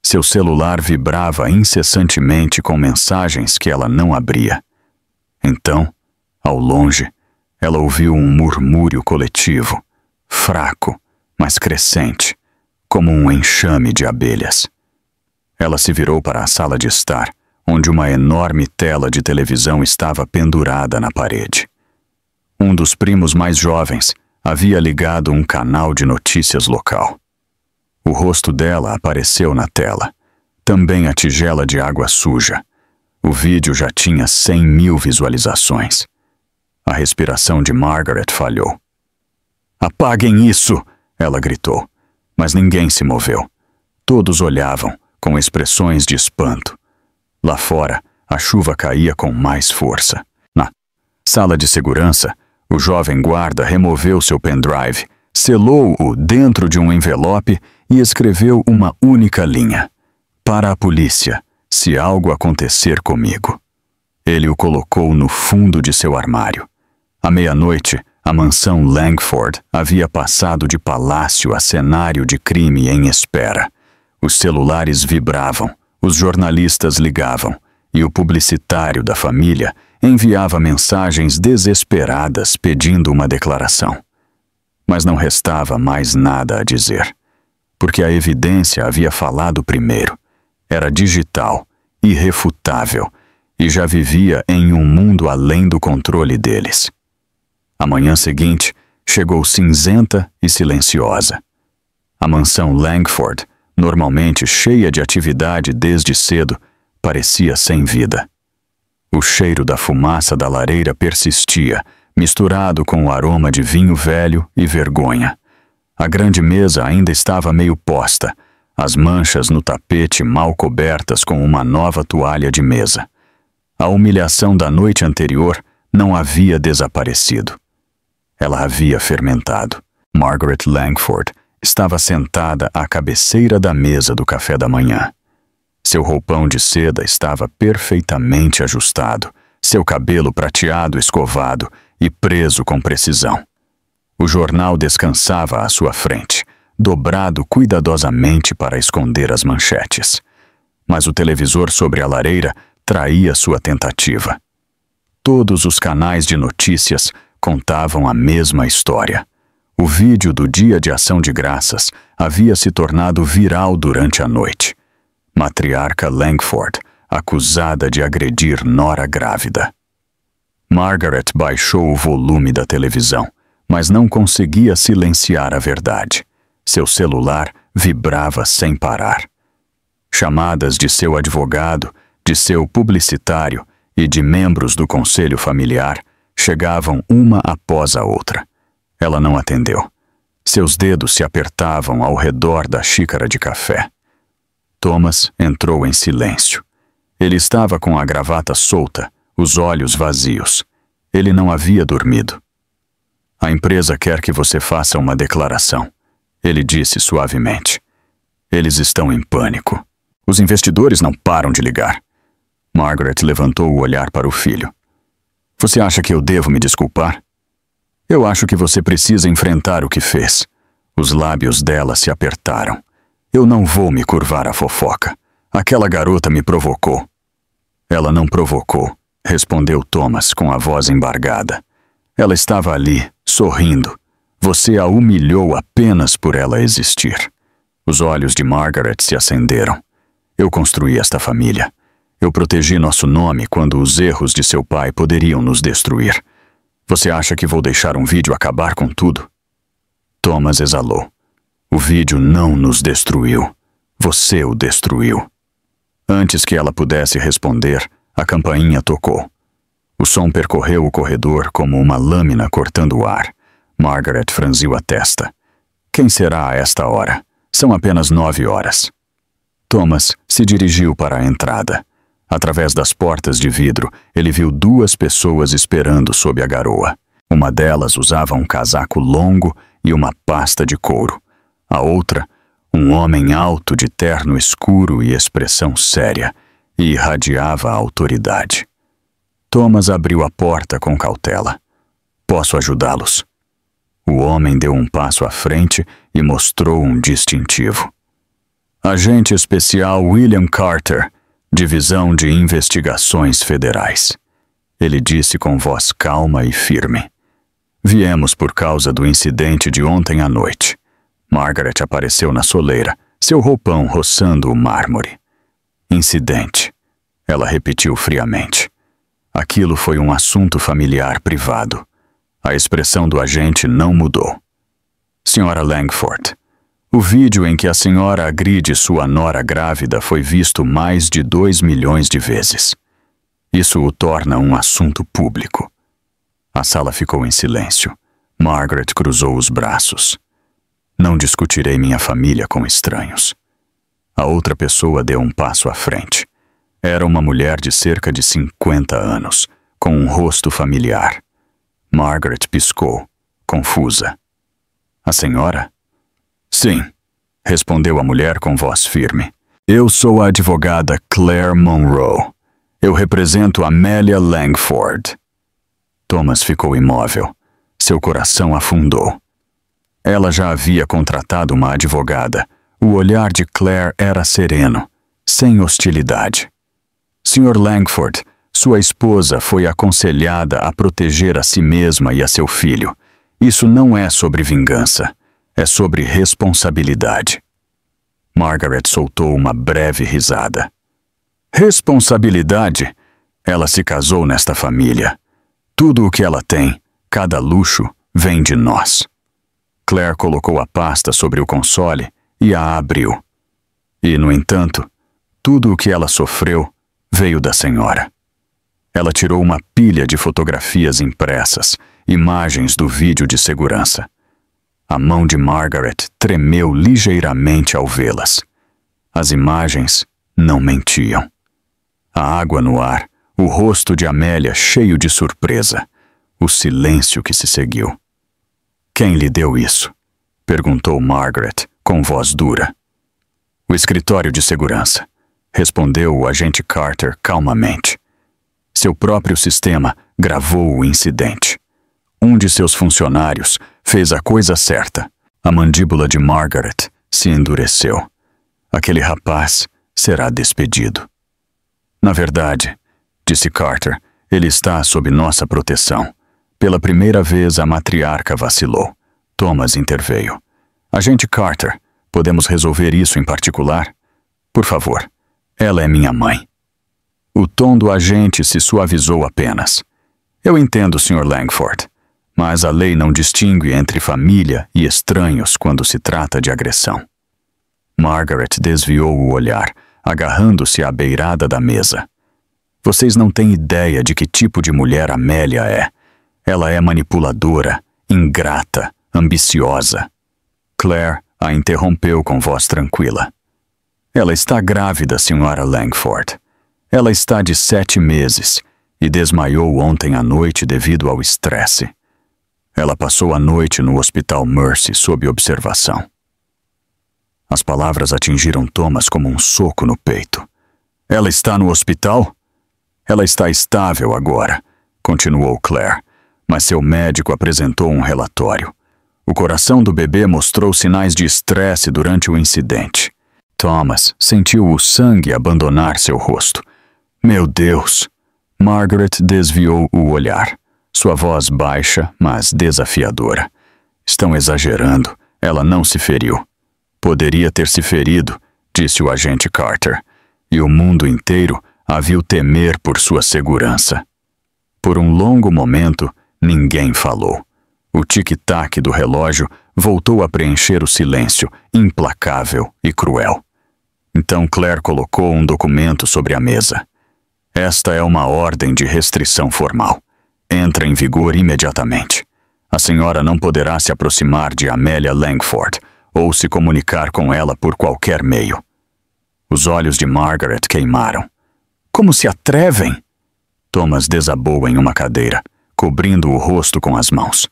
Seu celular vibrava incessantemente com mensagens que ela não abria. Então, ao longe, ela ouviu um murmúrio coletivo, fraco, mas crescente, como um enxame de abelhas. Ela se virou para a sala de estar, onde uma enorme tela de televisão estava pendurada na parede. Um dos primos mais jovens havia ligado um canal de notícias local. O rosto dela apareceu na tela, também a tigela de água suja. O vídeo já tinha 100.000 visualizações. A respiração de Margaret falhou. "Apaguem isso!" ela gritou, mas ninguém se moveu. Todos olhavam, com expressões de espanto. Lá fora, a chuva caía com mais força. Na sala de segurança, o jovem guarda removeu seu pendrive, selou-o dentro de um envelope e escreveu uma única linha. Para a polícia, se algo acontecer comigo. Ele o colocou no fundo de seu armário. À meia-noite, a mansão Langford havia passado de palácio a cenário de crime em espera. Os celulares vibravam, os jornalistas ligavam, e o publicitário da família enviava mensagens desesperadas pedindo uma declaração. Mas não restava mais nada a dizer, porque a evidência havia falado primeiro. Era digital, irrefutável, e já vivia em um mundo além do controle deles. A manhã seguinte chegou cinzenta e silenciosa. A mansão Langford, normalmente cheia de atividade desde cedo, parecia sem vida. O cheiro da fumaça da lareira persistia, misturado com o aroma de vinho velho e vergonha. A grande mesa ainda estava meio posta, as manchas no tapete mal cobertas com uma nova toalha de mesa. A humilhação da noite anterior não havia desaparecido. Ela havia fermentado. Margaret Langford estava sentada à cabeceira da mesa do café da manhã. Seu roupão de seda estava perfeitamente ajustado, seu cabelo prateado escovado e preso com precisão. O jornal descansava à sua frente, dobrado cuidadosamente para esconder as manchetes. Mas o televisor sobre a lareira traía sua tentativa. Todos os canais de notícias contavam a mesma história. O vídeo do Dia de Ação de Graças havia se tornado viral durante a noite. Matriarca Langford, acusada de agredir nora grávida. Margaret baixou o volume da televisão, mas não conseguia silenciar a verdade. Seu celular vibrava sem parar. Chamadas de seu advogado, de seu publicitário e de membros do conselho familiar chegavam uma após a outra. Ela não atendeu. Seus dedos se apertavam ao redor da xícara de café. Thomas entrou em silêncio. Ele estava com a gravata solta, os olhos vazios. Ele não havia dormido. A empresa quer que você faça uma declaração, ele disse suavemente. Eles estão em pânico. Os investidores não param de ligar. Margaret levantou o olhar para o filho. Você acha que eu devo me desculpar? Eu acho que você precisa enfrentar o que fez. Os lábios dela se apertaram. Eu não vou me curvar à fofoca. Aquela garota me provocou. Ela não provocou, respondeu Thomas com a voz embargada. Ela estava ali, sorrindo. Você a humilhou apenas por ela existir. Os olhos de Margaret se acenderam. Eu construí esta família. Eu protegi nosso nome quando os erros de seu pai poderiam nos destruir. Você acha que vou deixar um vídeo acabar com tudo? Thomas exalou. O vídeo não nos destruiu. Você o destruiu. Antes que ela pudesse responder, a campainha tocou. O som percorreu o corredor como uma lâmina cortando o ar. Margaret franziu a testa. Quem será a esta hora? São apenas 9 horas. Thomas se dirigiu para a entrada. Através das portas de vidro, ele viu 2 pessoas esperando sob a garoa. Uma delas usava um casaco longo e uma pasta de couro. A outra, um homem alto de terno escuro e expressão séria, e irradiava a autoridade. Thomas abriu a porta com cautela. Posso ajudá-los? O homem deu um passo à frente e mostrou um distintivo. Agente especial William Carter, Divisão de Investigações Federais. Ele disse com voz calma e firme. Viemos por causa do incidente de ontem à noite. Margaret apareceu na soleira, seu roupão roçando o mármore. Incidente. Ela repetiu friamente. Aquilo foi um assunto familiar privado. A expressão do agente não mudou. Senhora Langford, o vídeo em que a senhora agride sua nora grávida foi visto mais de 2 milhões de vezes. Isso o torna um assunto público. A sala ficou em silêncio. Margaret cruzou os braços. Não discutirei minha família com estranhos. A outra pessoa deu um passo à frente. Era uma mulher de cerca de 50 anos, com um rosto familiar. Margaret piscou, confusa. A senhora? Sim, respondeu a mulher com voz firme. Eu sou a advogada Claire Monroe. Eu represento Amelia Langford. Thomas ficou imóvel. Seu coração afundou. Ela já havia contratado uma advogada. O olhar de Claire era sereno, sem hostilidade. Sr. Langford, sua esposa foi aconselhada a proteger a si mesma e a seu filho. Isso não é sobre vingança, é sobre responsabilidade. Margaret soltou uma breve risada. Responsabilidade? Ela se casou nesta família. Tudo o que ela tem, cada luxo, vem de nós. Claire colocou a pasta sobre o console e a abriu. E, no entanto, tudo o que ela sofreu veio da senhora. Ela tirou uma pilha de fotografias impressas, imagens do vídeo de segurança. A mão de Margaret tremeu ligeiramente ao vê-las. As imagens não mentiam. A água no ar, o rosto de Amélia cheio de surpresa, o silêncio que se seguiu. Quem lhe deu isso? Perguntou Margaret com voz dura. O escritório de segurança, respondeu o agente Carter calmamente. Seu próprio sistema gravou o incidente. Um de seus funcionários fez a coisa certa. A mandíbula de Margaret se endureceu. Aquele rapaz será despedido. Na verdade, disse Carter, ele está sob nossa proteção. Pela primeira vez a matriarca vacilou. Thomas interveio. Agente Carter, podemos resolver isso em particular? Por favor, ela é minha mãe. O tom do agente se suavizou apenas. Eu entendo, Sr. Langford, mas a lei não distingue entre família e estranhos quando se trata de agressão. Margaret desviou o olhar, agarrando-se à beirada da mesa. Vocês não têm ideia de que tipo de mulher Amélia é. Ela é manipuladora, ingrata, ambiciosa. Claire a interrompeu com voz tranquila. Ela está grávida, Sra. Langford. Ela está de 7 meses e desmaiou ontem à noite devido ao estresse. Ela passou a noite no Hospital Mercy sob observação. As palavras atingiram Thomas como um soco no peito. Ela está no hospital? Ela está estável agora, continuou Claire, mas seu médico apresentou um relatório. O coração do bebê mostrou sinais de estresse durante o incidente. Thomas sentiu o sangue abandonar seu rosto. Meu Deus! Margaret desviou o olhar. Sua voz baixa, mas desafiadora. Estão exagerando. Ela não se feriu. Poderia ter se ferido, disse o agente Carter, e o mundo inteiro a viu temer por sua segurança. Por um longo momento, ninguém falou. O tic-tac do relógio voltou a preencher o silêncio, implacável e cruel. Então Claire colocou um documento sobre a mesa. Esta é uma ordem de restrição formal. Entra em vigor imediatamente. A senhora não poderá se aproximar de Amélia Langford ou se comunicar com ela por qualquer meio. Os olhos de Margaret queimaram. Como se atrevem? Thomas desabou em uma cadeira, cobrindo o rosto com as mãos.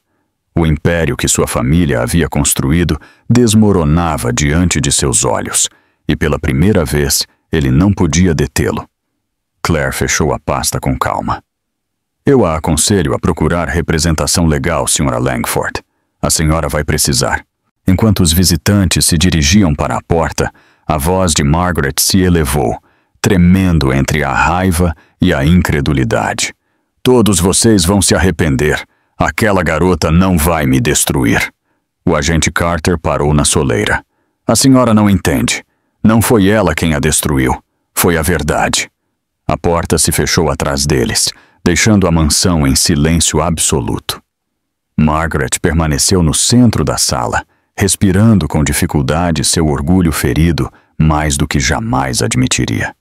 O império que sua família havia construído desmoronava diante de seus olhos, e pela primeira vez ele não podia detê-lo. Claire fechou a pasta com calma. Eu a aconselho a procurar representação legal, Sra. Langford. A senhora vai precisar. Enquanto os visitantes se dirigiam para a porta, a voz de Margaret se elevou, tremendo entre a raiva e a incredulidade. Todos vocês vão se arrepender. Aquela garota não vai me destruir. O agente Carter parou na soleira. A senhora não entende. Não foi ela quem a destruiu. Foi a verdade. A porta se fechou atrás deles, deixando a mansão em silêncio absoluto. Margaret permaneceu no centro da sala, respirando com dificuldade seu orgulho ferido mais do que jamais admitiria.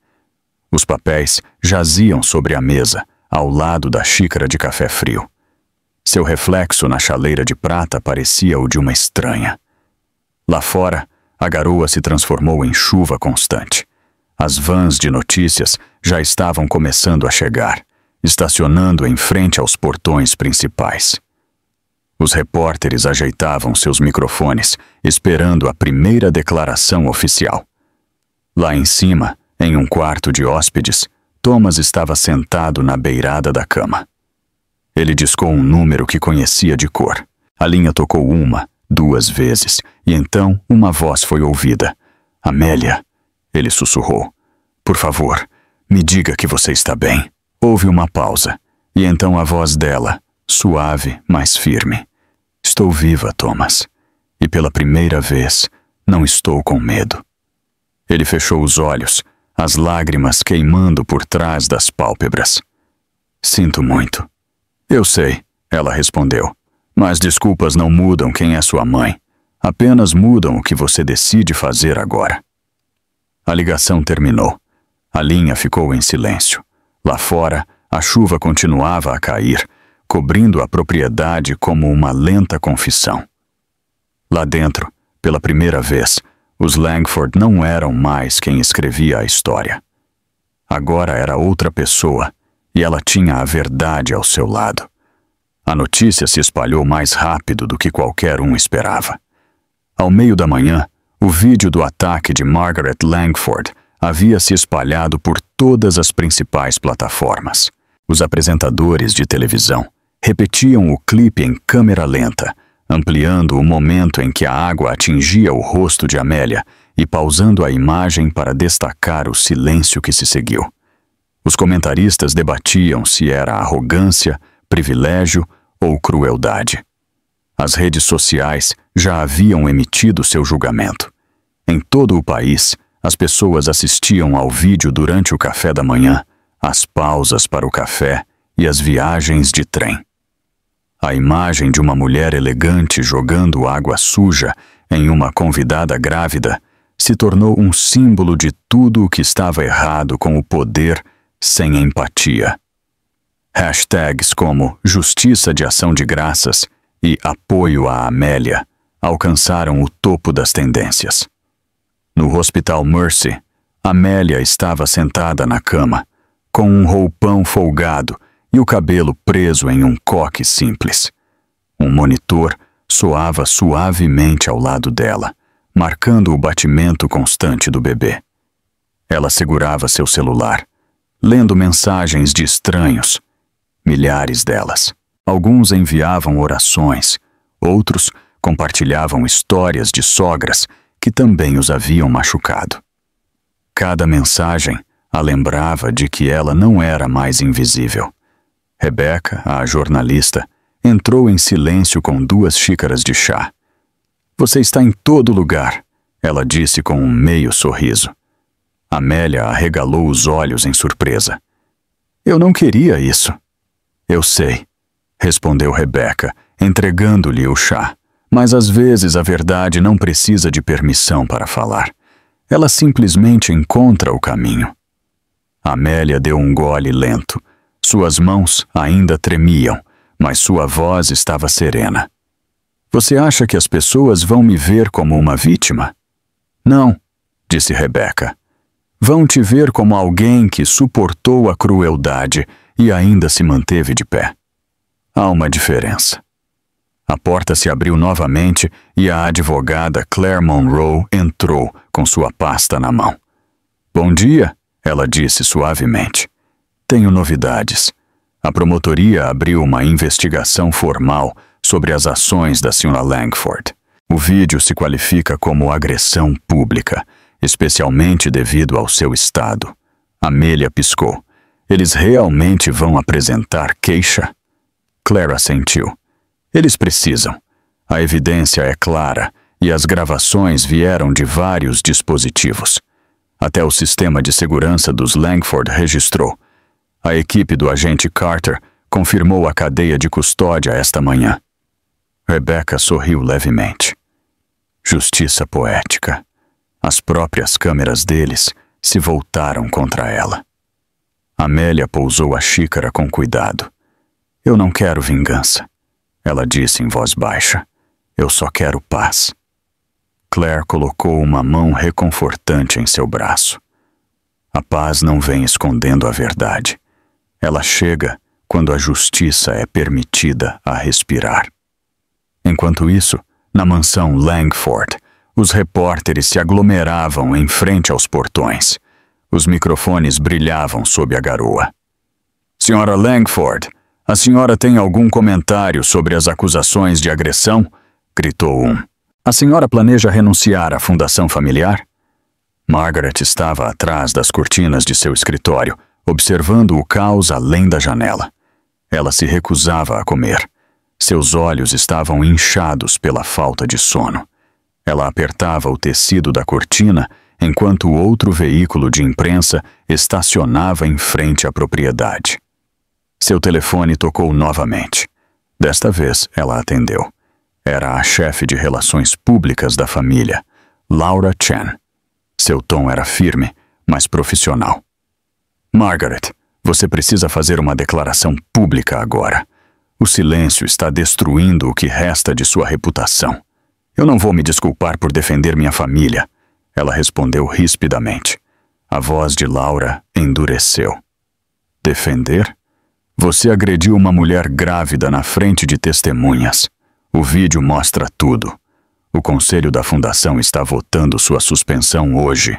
Os papéis jaziam sobre a mesa, ao lado da xícara de café frio. Seu reflexo na chaleira de prata parecia o de uma estranha. Lá fora, a garoa se transformou em chuva constante. As vans de notícias já estavam começando a chegar, estacionando em frente aos portões principais. Os repórteres ajeitavam seus microfones, esperando a primeira declaração oficial. Lá em cima, em um quarto de hóspedes, Thomas estava sentado na beirada da cama. Ele discou um número que conhecia de cor. A linha tocou 1, 2 vezes, e então uma voz foi ouvida. Amélia, ele sussurrou. Por favor, me diga que você está bem. Houve uma pausa, e então a voz dela, suave, mas firme. Estou viva, Thomas, e pela primeira vez não estou com medo. Ele fechou os olhos, as lágrimas queimando por trás das pálpebras. Sinto muito. Eu sei, ela respondeu, mas desculpas não mudam quem é sua mãe. Apenas mudam o que você decide fazer agora. A ligação terminou. A linha ficou em silêncio. Lá fora, A chuva continuava a cair, cobrindo a propriedade como uma lenta confissão. Lá dentro, pela primeira vez, os Langford não eram mais quem escrevia a história. Agora era outra pessoa, e ela tinha a verdade ao seu lado. A notícia se espalhou mais rápido do que qualquer um esperava. Ao meio da manhã, o vídeo do ataque de Margaret Langford havia se espalhado por todas as principais plataformas. Os apresentadores de televisão repetiam o clipe em câmera lenta, ampliando o momento em que a água atingia o rosto de Amélia e pausando a imagem para destacar o silêncio que se seguiu. Os comentaristas debatiam se era arrogância, privilégio ou crueldade. As redes sociais já haviam emitido seu julgamento. Em todo o país, as pessoas assistiam ao vídeo durante o café da manhã, as pausas para o café e as viagens de trem. A imagem de uma mulher elegante jogando água suja em uma convidada grávida se tornou um símbolo de tudo o que estava errado com o poder sem empatia. Hashtags como Justiça de Ação de Graças e Apoio a Amélia alcançaram o topo das tendências. No Hospital Mercy, Amélia estava sentada na cama, com um roupão folgado e o cabelo preso em um coque simples. Um monitor soava suavemente ao lado dela, marcando o batimento constante do bebê. Ela segurava seu celular, lendo mensagens de estranhos, milhares delas. Alguns enviavam orações, outros compartilhavam histórias de sogras que também os haviam machucado. Cada mensagem a lembrava de que ela não era mais invisível. Rebecca, a jornalista, entrou em silêncio com 2 xícaras de chá. "Você está em todo lugar", ela disse com um meio sorriso. Amélia arregalou os olhos em surpresa. "Eu não queria isso." "Eu sei", respondeu Rebecca, entregando-lhe o chá. "Mas às vezes a verdade não precisa de permissão para falar. Ela simplesmente encontra o caminho." Amélia deu um gole lento. Suas mãos ainda tremiam, mas sua voz estava serena. "Você acha que as pessoas vão me ver como uma vítima?" "Não", disse Rebecca. "Vão te ver como alguém que suportou a crueldade e ainda se manteve de pé. Há uma diferença." A porta se abriu novamente e a advogada Claire Monroe entrou com sua pasta na mão. "Bom dia", ela disse suavemente. "Tenho novidades. A promotoria abriu uma investigação formal sobre as ações da Sra. Langford. O vídeo se qualifica como agressão pública, especialmente devido ao seu estado." Amélia piscou. "Eles realmente vão apresentar queixa?" Claire assentiu. "Eles precisam. A evidência é clara e as gravações vieram de vários dispositivos. Até o sistema de segurança dos Langford registrou. A equipe do agente Carter confirmou a cadeia de custódia esta manhã." Rebecca sorriu levemente. Justiça poética. As próprias câmeras deles se voltaram contra ela. Amélia pousou a xícara com cuidado. "Eu não quero vingança", ela disse em voz baixa. "Eu só quero paz." Claire colocou uma mão reconfortante em seu braço. A paz não vem escondendo a verdade. Ela chega quando a justiça é permitida a respirar. Enquanto isso, na mansão Langford, os repórteres se aglomeravam em frente aos portões. Os microfones brilhavam sob a garoa. "Sra. Langford, a senhora tem algum comentário sobre as acusações de agressão?" gritou um. "A senhora planeja renunciar à fundação familiar?" Margaret estava atrás das cortinas de seu escritório, observando o caos além da janela. Ela se recusava a comer. Seus olhos estavam inchados pela falta de sono. Ela apertava o tecido da cortina enquanto outro veículo de imprensa estacionava em frente à propriedade. Seu telefone tocou novamente. Desta vez, ela atendeu. Era a chefe de relações públicas da família, Laura Chen. Seu tom era firme, mas profissional. "Margaret, Você precisa fazer uma declaração pública agora. O silêncio está destruindo o que resta de sua reputação. Eu não vou me desculpar por defender minha família, ela respondeu rispidamente. A voz de Laura endureceu. Defender? Você agrediu uma mulher grávida na frente de testemunhas. O vídeo mostra tudo. O conselho da fundação está votando sua suspensão hoje.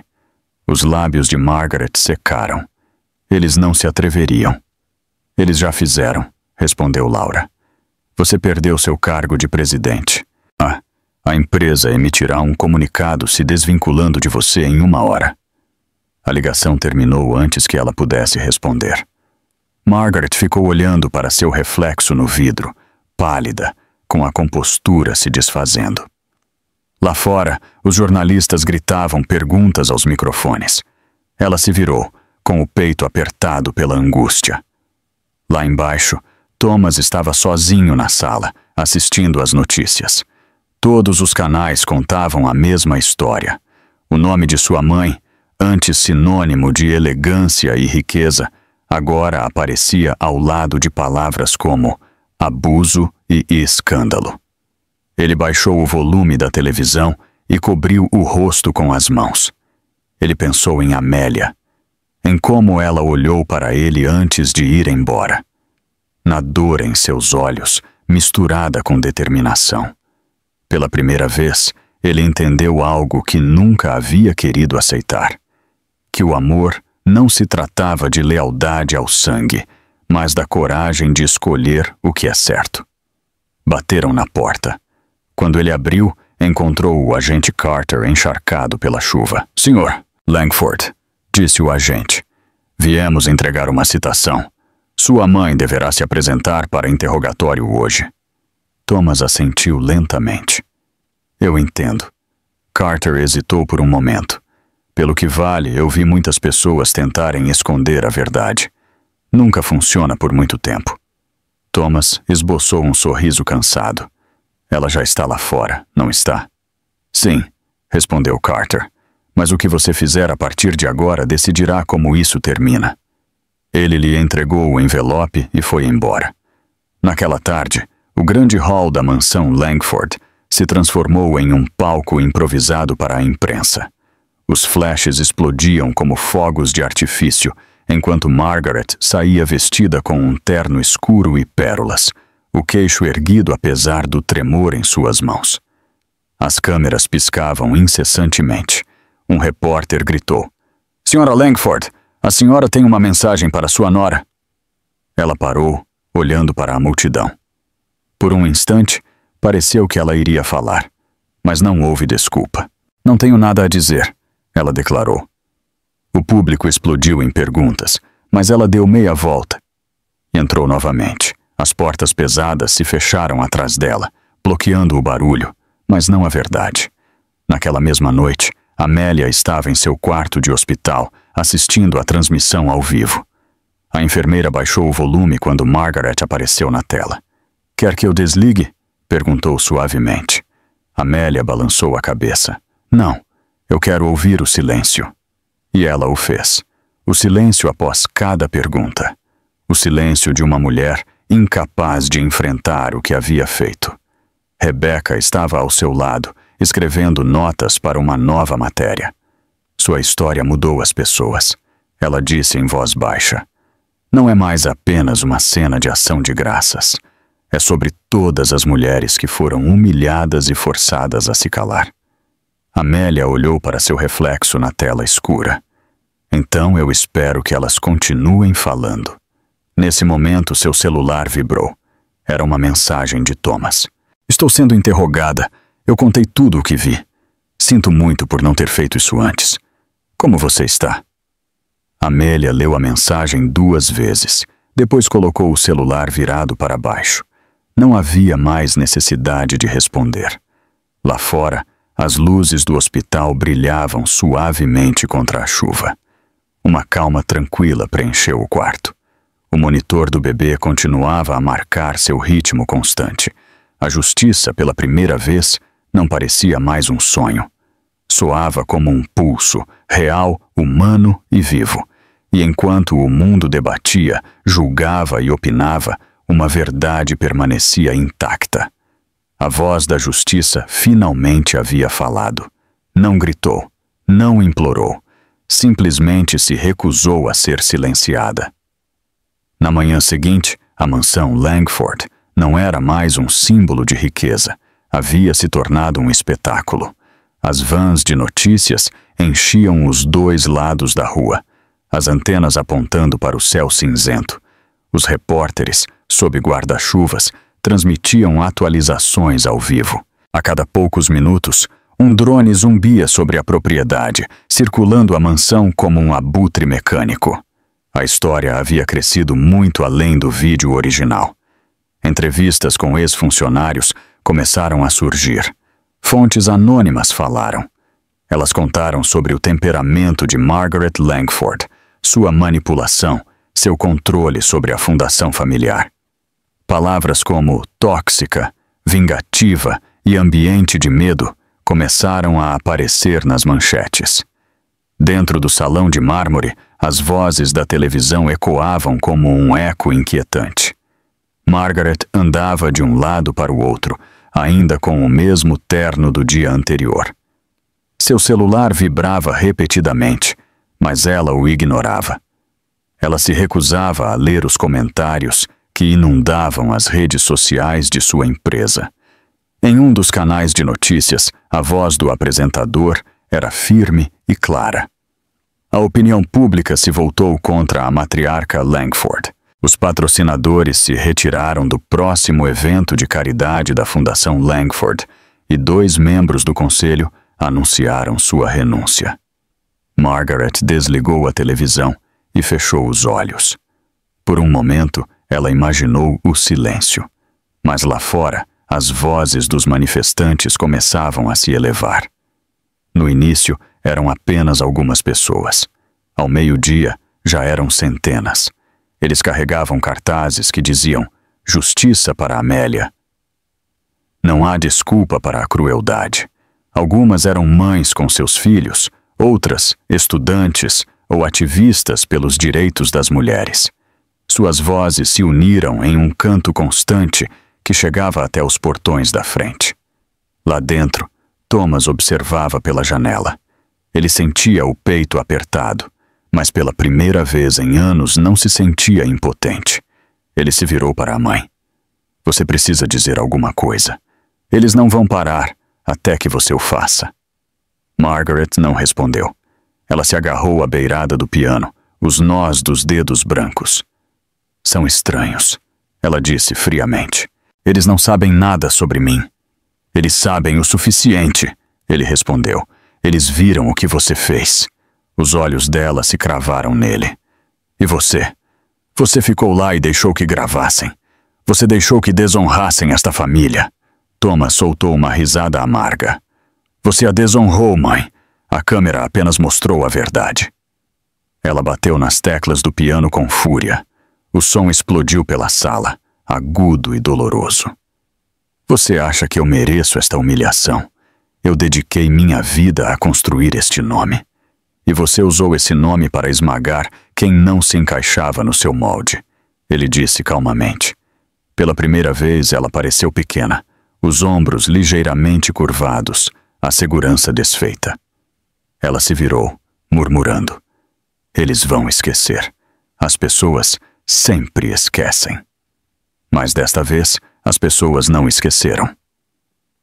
Os lábios de Margaret secaram. Eles não se atreveriam. Eles já fizeram, respondeu Laura. Você perdeu seu cargo de presidente. A empresa emitirá um comunicado se desvinculando de você em 1 hora. A ligação terminou antes que ela pudesse responder. Margaret ficou olhando para seu reflexo no vidro, pálida, com a compostura se desfazendo. Lá fora, os jornalistas gritavam perguntas aos microfones. Ela se virou, com o peito apertado pela angústia. Lá embaixo, Thomas estava sozinho na sala, assistindo às notícias. Todos os canais contavam a mesma história. O nome de sua mãe, antes sinônimo de elegância e riqueza, agora aparecia ao lado de palavras como abuso e escândalo. Ele baixou o volume da televisão e cobriu o rosto com as mãos. Ele pensou em Amélia, em como ela olhou para ele antes de ir embora. Na dor em seus olhos, misturada com determinação. Pela primeira vez, ele entendeu algo que nunca havia querido aceitar. Que o amor não se tratava de lealdade ao sangue, mas da coragem de escolher o que é certo. Bateram na porta. Quando ele abriu, encontrou o agente Carter encharcado pela chuva. Senhor Langford, disse o agente, viemos entregar uma citação. Sua mãe deverá se apresentar para interrogatório hoje. Thomas assentiu lentamente. Eu entendo. Carter hesitou por um momento. Pelo que vale, eu vi muitas pessoas tentarem esconder a verdade. Nunca funciona por muito tempo. Thomas esboçou um sorriso cansado. Ela já está lá fora, não está? Sim, respondeu Carter. Mas o que você fizer a partir de agora decidirá como isso termina. Ele lhe entregou o envelope e foi embora. Naquela tarde, o grande hall da mansão Langford se transformou em um palco improvisado para a imprensa. Os flashes explodiam como fogos de artifício, enquanto Margaret saía vestida com um terno escuro e pérolas, o queixo erguido apesar do tremor em suas mãos. As câmeras piscavam incessantemente. Um repórter gritou: Senhora Langford, a senhora tem uma mensagem para sua nora. Ela parou, olhando para a multidão. Por um instante, pareceu que ela iria falar, mas não houve desculpa. Não tenho nada a dizer, ela declarou. O público explodiu em perguntas, mas ela deu meia volta. Entrou novamente. As portas pesadas se fecharam atrás dela, bloqueando o barulho, mas não a verdade. Naquela mesma noite, Amélia estava em seu quarto de hospital, assistindo à transmissão ao vivo. A enfermeira baixou o volume quando Margaret apareceu na tela. Quer que eu desligue? Perguntou suavemente. Amélia balançou a cabeça. Não, eu quero ouvir o silêncio. E ela o fez. O silêncio após cada pergunta. O silêncio de uma mulher incapaz de enfrentar o que havia feito. Rebecca estava ao seu lado, escrevendo notas para uma nova matéria. Sua história mudou as pessoas. Ela disse em voz baixa. Não é mais apenas uma cena de ação de graças. É sobre todas as mulheres que foram humilhadas e forçadas a se calar. Amélia olhou para seu reflexo na tela escura. Então eu espero que elas continuem falando. Nesse momento, seu celular vibrou. Era uma mensagem de Thomas. Estou sendo interrogada. Eu contei tudo o que vi. Sinto muito por não ter feito isso antes. Como você está? Amélia leu a mensagem 2 vezes. Depois colocou o celular virado para baixo. Não havia mais necessidade de responder. Lá fora, as luzes do hospital brilhavam suavemente contra a chuva. Uma calma tranquila preencheu o quarto. O monitor do bebê continuava a marcar seu ritmo constante. A justiça, pela primeira vez, não parecia mais um sonho. Soava como um pulso, real, humano e vivo. E enquanto o mundo debatia, julgava e opinava, uma verdade permanecia intacta. A voz da justiça finalmente havia falado. Não gritou, não implorou, simplesmente se recusou a ser silenciada. Na manhã seguinte, a mansão Langford não era mais um símbolo de riqueza, havia se tornado um espetáculo. As vans de notícias enchiam os dois lados da rua, as antenas apontando para o céu cinzento. Os repórteres, sob guarda-chuvas, transmitiam atualizações ao vivo. A cada poucos minutos, um drone zumbia sobre a propriedade, circulando a mansão como um abutre mecânico. A história havia crescido muito além do vídeo original. Entrevistas com ex-funcionários começaram a surgir. Fontes anônimas falaram. Elas contaram sobre o temperamento de Margaret Langford, sua manipulação, seu controle sobre a fundação familiar. Palavras como tóxica, vingativa e ambiente de medo começaram a aparecer nas manchetes. Dentro do salão de mármore, as vozes da televisão ecoavam como um eco inquietante. Margaret andava de um lado para o outro, ainda com o mesmo terno do dia anterior. Seu celular vibrava repetidamente, mas ela o ignorava. Ela se recusava a ler os comentários que inundavam as redes sociais de sua empresa. Em um dos canais de notícias, a voz do apresentador era firme e clara. A opinião pública se voltou contra a matriarca Langford. Os patrocinadores se retiraram do próximo evento de caridade da Fundação Langford e 2 membros do conselho anunciaram sua renúncia. Margaret desligou a televisão e fechou os olhos. Por um momento, ela imaginou o silêncio. Mas lá fora, as vozes dos manifestantes começavam a se elevar. No início, eram apenas algumas pessoas. Ao meio-dia, já eram centenas. Eles carregavam cartazes que diziam "Justiça para Amélia". Não há desculpa para a crueldade. Algumas eram mães com seus filhos, outras, estudantes ou ativistas pelos direitos das mulheres. Suas vozes se uniram em um canto constante que chegava até os portões da frente. Lá dentro, Thomas observava pela janela. Ele sentia o peito apertado, mas pela primeira vez em anos não se sentia impotente. Ele se virou para a mãe. "Você precisa dizer alguma coisa. Eles não vão parar até que você o faça." Margaret não respondeu. Ela se agarrou à beirada do piano, os nós dos dedos brancos. "São estranhos", ela disse friamente. "Eles não sabem nada sobre mim." "Eles sabem o suficiente", ele respondeu. "Eles viram o que você fez." Os olhos dela se cravaram nele. "E você? Você ficou lá e deixou que gravassem. Você deixou que desonrassem esta família." Thomas soltou uma risada amarga. "Você a desonrou, mãe. A câmera apenas mostrou a verdade." Ela bateu nas teclas do piano com fúria. O som explodiu pela sala, agudo e doloroso. "Você acha que eu mereço esta humilhação? Eu dediquei minha vida a construir este nome. E você usou esse nome para esmagar quem não se encaixava no seu molde", ele disse calmamente. Pela primeira vez ela pareceu pequena, os ombros ligeiramente curvados, a segurança desfeita. Ela se virou, murmurando: "Eles vão esquecer. As pessoas sempre esquecem." Mas desta vez, as pessoas não esqueceram.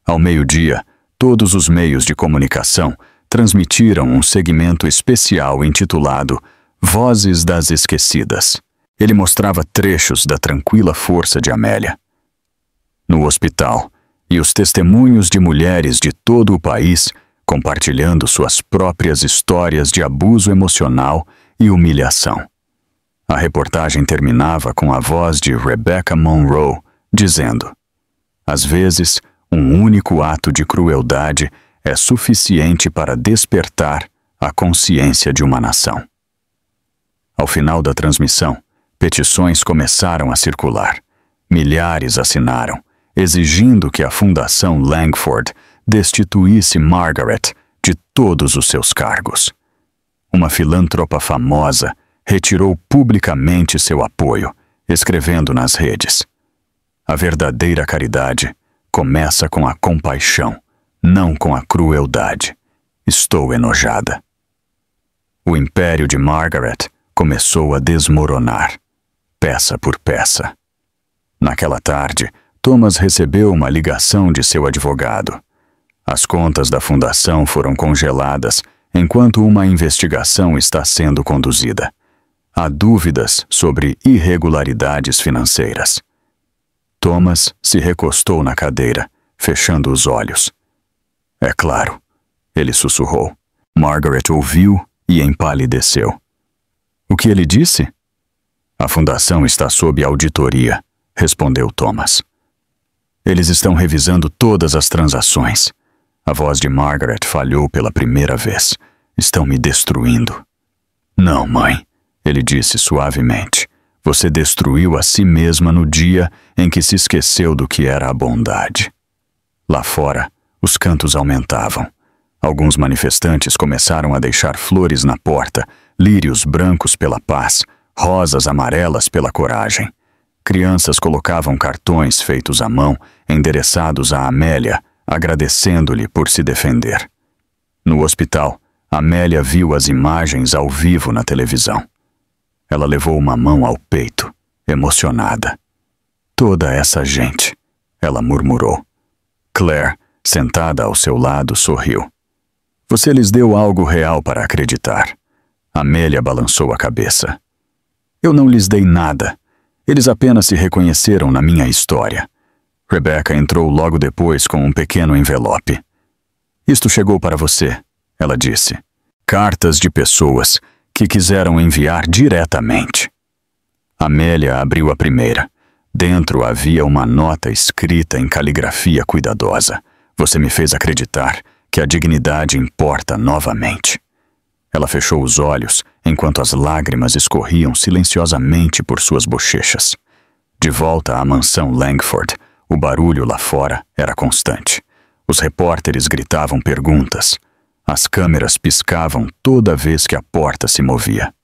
Ao meio-dia, todos os meios de comunicação transmitiram um segmento especial intitulado Vozes das Esquecidas. Ele mostrava trechos da tranquila força de Amélia. No hospital, e os testemunhos de mulheres de todo o país compartilhando suas próprias histórias de abuso emocional e humilhação. A reportagem terminava com a voz de Rebecca Monroe, dizendo: "Às vezes, um único ato de crueldade é suficiente para despertar a consciência de uma nação." Ao final da transmissão, petições começaram a circular. Milhares assinaram, exigindo que a Fundação Langford destituísse Margaret de todos os seus cargos. Uma filântropa famosa, retirou publicamente seu apoio, escrevendo nas redes: "A verdadeira caridade começa com a compaixão, não com a crueldade. Estou enojada." O império de Margaret começou a desmoronar, peça por peça. Naquela tarde, Thomas recebeu uma ligação de seu advogado. As contas da fundação foram congeladas enquanto uma investigação está sendo conduzida. Há dúvidas sobre irregularidades financeiras. Thomas se recostou na cadeira, fechando os olhos. "É claro", ele sussurrou. Margaret ouviu e empalideceu. "O que ele disse?" "A fundação está sob auditoria", respondeu Thomas. "Eles estão revisando todas as transações." A voz de Margaret falhou pela primeira vez. "Estão me destruindo." "Não, mãe", ele disse suavemente. "Você destruiu a si mesma no dia em que se esqueceu do que era a bondade." Lá fora, os cantos aumentavam. Alguns manifestantes começaram a deixar flores na porta, lírios brancos pela paz, rosas amarelas pela coragem. Crianças colocavam cartões feitos à mão, endereçados a Amélia, agradecendo-lhe por se defender. No hospital, Amélia viu as imagens ao vivo na televisão. Ela levou uma mão ao peito, emocionada. "Toda essa gente", ela murmurou. Claire, sentada ao seu lado, sorriu. "Você lhes deu algo real para acreditar." Amélia balançou a cabeça. "Eu não lhes dei nada. Eles apenas se reconheceram na minha história." Rebecca entrou logo depois com um pequeno envelope. "Isto chegou para você", ela disse. "Cartas de pessoas que quiseram enviar diretamente." Amélia abriu a primeira. Dentro havia uma nota escrita em caligrafia cuidadosa. "Você me fez acreditar que a dignidade importa novamente." Ela fechou os olhos enquanto as lágrimas escorriam silenciosamente por suas bochechas. De volta à mansão Langford, o barulho lá fora era constante. Os repórteres gritavam perguntas. As câmeras piscavam toda vez que a porta se movia.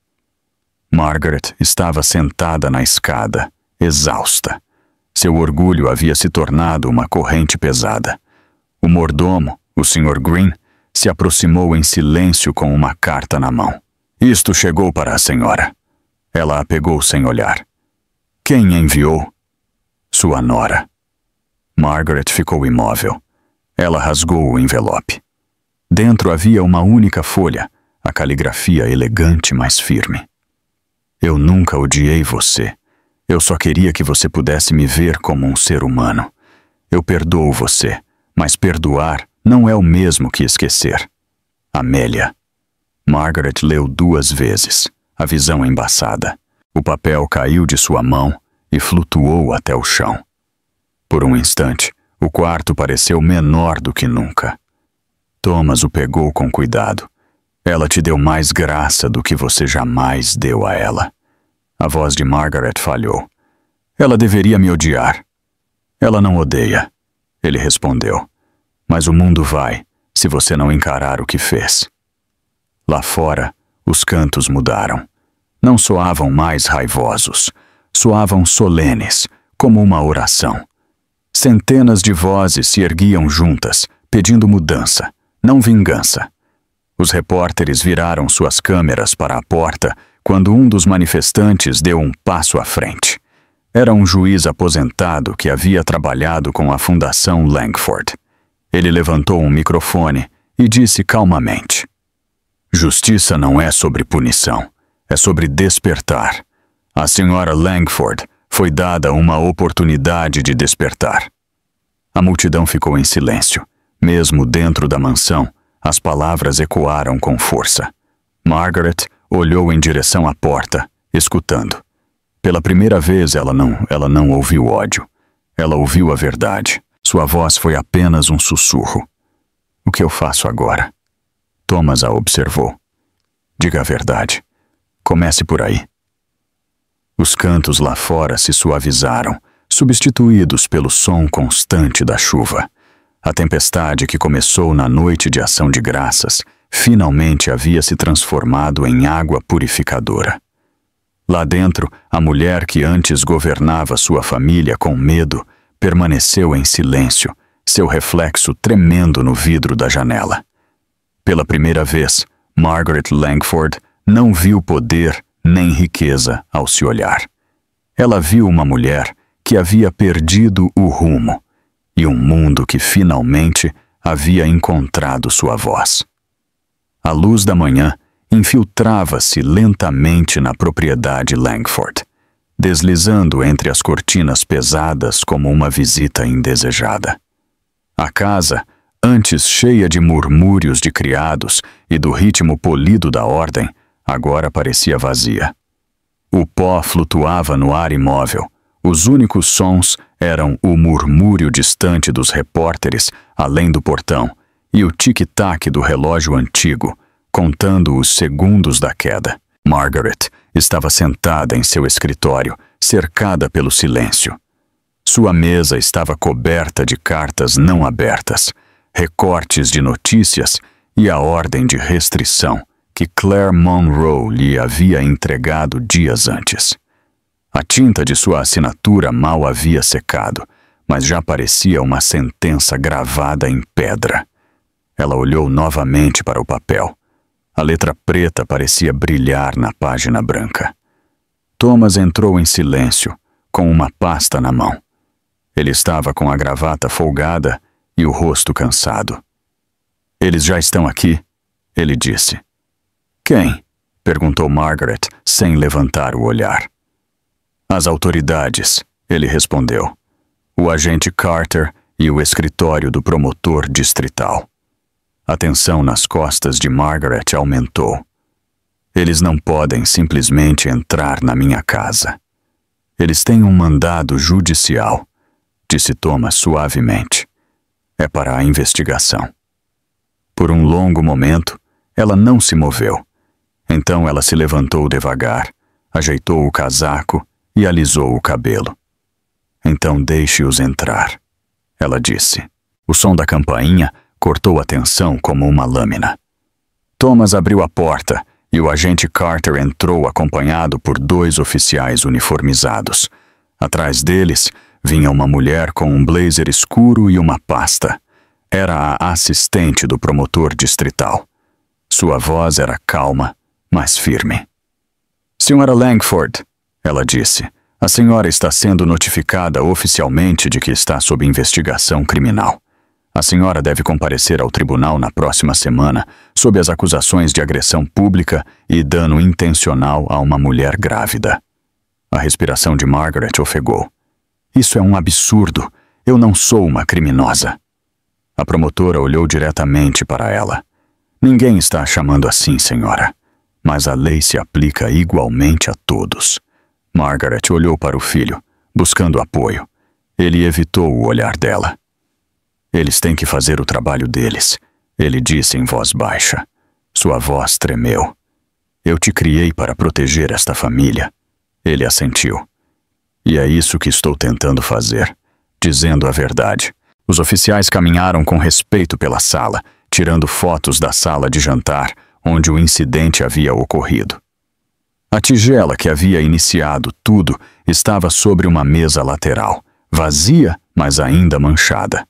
Margaret estava sentada na escada, exausta. Seu orgulho havia se tornado uma corrente pesada. O mordomo, o Sr. Green, se aproximou em silêncio com uma carta na mão. "Isto chegou para a senhora." Ela a pegou sem olhar. "Quem enviou?" "Sua nora." Margaret ficou imóvel. Ela rasgou o envelope. Dentro havia uma única folha, a caligrafia elegante, mas firme. "Eu nunca odiei você. Eu só queria que você pudesse me ver como um ser humano. Eu perdoo você, mas perdoar não é o mesmo que esquecer. Amélia." Margaret leu 2 vezes, a visão embaçada. O papel caiu de sua mão e flutuou até o chão. Por um instante, o quarto pareceu menor do que nunca. Thomas o pegou com cuidado. "Ela te deu mais graça do que você jamais deu a ela." A voz de Margaret falhou. "Ela deveria me odiar." "Ela não odeia", ele respondeu. "Mas o mundo vai, se você não encarar o que fez." Lá fora, os cantos mudaram. Não soavam mais raivosos, soavam solenes, como uma oração. Centenas de vozes se erguiam juntas, pedindo mudança, não vingança. Os repórteres viraram suas câmeras para a porta quando um dos manifestantes deu um passo à frente. Era um juiz aposentado que havia trabalhado com a Fundação Langford. Ele levantou um microfone e disse calmamente: "Justiça não é sobre punição, é sobre despertar. A senhora Langford foi dada uma oportunidade de despertar." A multidão ficou em silêncio. Mesmo dentro da mansão, as palavras ecoaram com força. Margaret olhou em direção à porta, escutando. Pela primeira vez ela não ouviu ódio. Ela ouviu a verdade. Sua voz foi apenas um sussurro. "O que eu faço agora?" Thomas a observou. "Diga a verdade. Comece por aí." Os cantos lá fora se suavizaram, substituídos pelo som constante da chuva. A tempestade que começou na noite de Ação de Graças finalmente havia se transformado em água purificadora. Lá dentro, a mulher que antes governava sua família com medo permaneceu em silêncio, seu reflexo tremendo no vidro da janela. Pela primeira vez, Margaret Langford não viu poder nem riqueza ao se olhar. Ela viu uma mulher que havia perdido o rumo e um mundo que finalmente havia encontrado sua voz. A luz da manhã infiltrava-se lentamente na propriedade Langford, deslizando entre as cortinas pesadas como uma visita indesejada. A casa, antes cheia de murmúrios de criados e do ritmo polido da ordem, agora parecia vazia. O pó flutuava no ar imóvel. Os únicos sons eram o murmúrio distante dos repórteres além do portão e o tic-tac do relógio antigo, contando os segundos da queda. Margaret estava sentada em seu escritório, cercada pelo silêncio. Sua mesa estava coberta de cartas não abertas, recortes de notícias e a ordem de restrição que Claire Monroe lhe havia entregado dias antes. A tinta de sua assinatura mal havia secado, mas já parecia uma sentença gravada em pedra. Ela olhou novamente para o papel. A letra preta parecia brilhar na página branca. Thomas entrou em silêncio, com uma pasta na mão. Ele estava com a gravata folgada e o rosto cansado. "Eles já estão aqui?" ele disse. "Quem?" perguntou Margaret, sem levantar o olhar. "As autoridades", ele respondeu. "O agente Carter e o escritório do promotor distrital." A tensão nas costas de Margaret aumentou. "Eles não podem simplesmente entrar na minha casa. Eles têm um mandado judicial", disse Thomas suavemente. "É para a investigação." Por um longo momento, ela não se moveu. Então ela se levantou devagar, ajeitou o casaco e alisou o cabelo. "Então deixe-os entrar", ela disse. O som da campainha cortou a tensão como uma lâmina. Thomas abriu a porta e o agente Carter entrou acompanhado por 2 oficiais uniformizados. Atrás deles vinha uma mulher com um blazer escuro e uma pasta. Era a assistente do promotor distrital. Sua voz era calma, mas firme. "Senhora Langford", ela disse, "a senhora está sendo notificada oficialmente de que está sob investigação criminal. A senhora deve comparecer ao tribunal na próxima semana sob as acusações de agressão pública e dano intencional a uma mulher grávida." A respiração de Margaret ofegou. "Isso é um absurdo. Eu não sou uma criminosa." A promotora olhou diretamente para ela. "Ninguém está a chamando assim, senhora. Mas a lei se aplica igualmente a todos." Margaret olhou para o filho, buscando apoio. Ele evitou o olhar dela. "Eles têm que fazer o trabalho deles", ele disse em voz baixa. Sua voz tremeu. "Eu te criei para proteger esta família." Ele assentiu. "E é isso que estou tentando fazer, dizendo a verdade." Os oficiais caminharam com respeito pela sala, tirando fotos da sala de jantar, onde o incidente havia ocorrido. A tigela que havia iniciado tudo estava sobre uma mesa lateral, vazia, mas ainda manchada.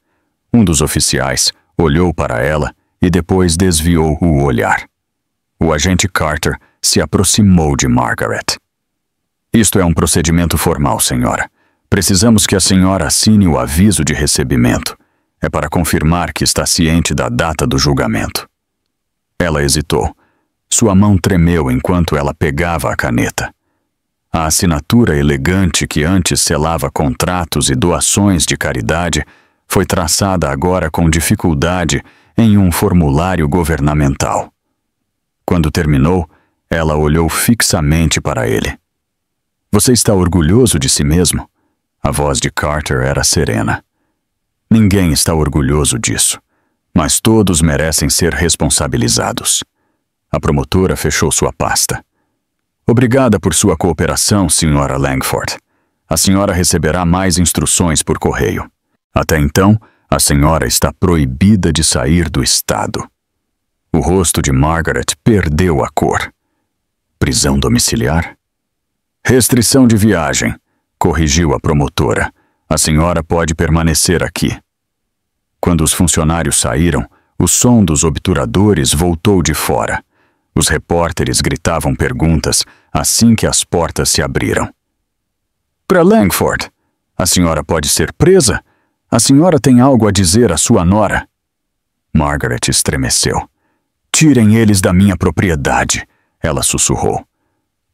Um dos oficiais olhou para ela e depois desviou o olhar. O agente Carter se aproximou de Margaret. "Isto é um procedimento formal, senhora. Precisamos que a senhora assine o aviso de recebimento. É para confirmar que está ciente da data do julgamento." Ela hesitou. Sua mão tremeu enquanto ela pegava a caneta. A assinatura elegante que antes selava contratos e doações de caridade foi traçada agora com dificuldade em um formulário governamental. Quando terminou, ela olhou fixamente para ele. "Você está orgulhoso de si mesmo?" A voz de Carter era serena. "Ninguém está orgulhoso disso, mas todos merecem ser responsabilizados." A promotora fechou sua pasta. "Obrigada por sua cooperação, senhora Langford. A senhora receberá mais instruções por correio. Até então, a senhora está proibida de sair do estado." O rosto de Margaret perdeu a cor. "Prisão domiciliar?" Restrição de viagem, corrigiu a promotora. A senhora pode permanecer aqui. Quando os funcionários saíram, o som dos obturadores voltou de fora. Os repórteres gritavam perguntas assim que as portas se abriram. Para Langford, a senhora pode ser presa? A senhora tem algo a dizer à sua nora? Margaret estremeceu. Tirem eles da minha propriedade, ela sussurrou.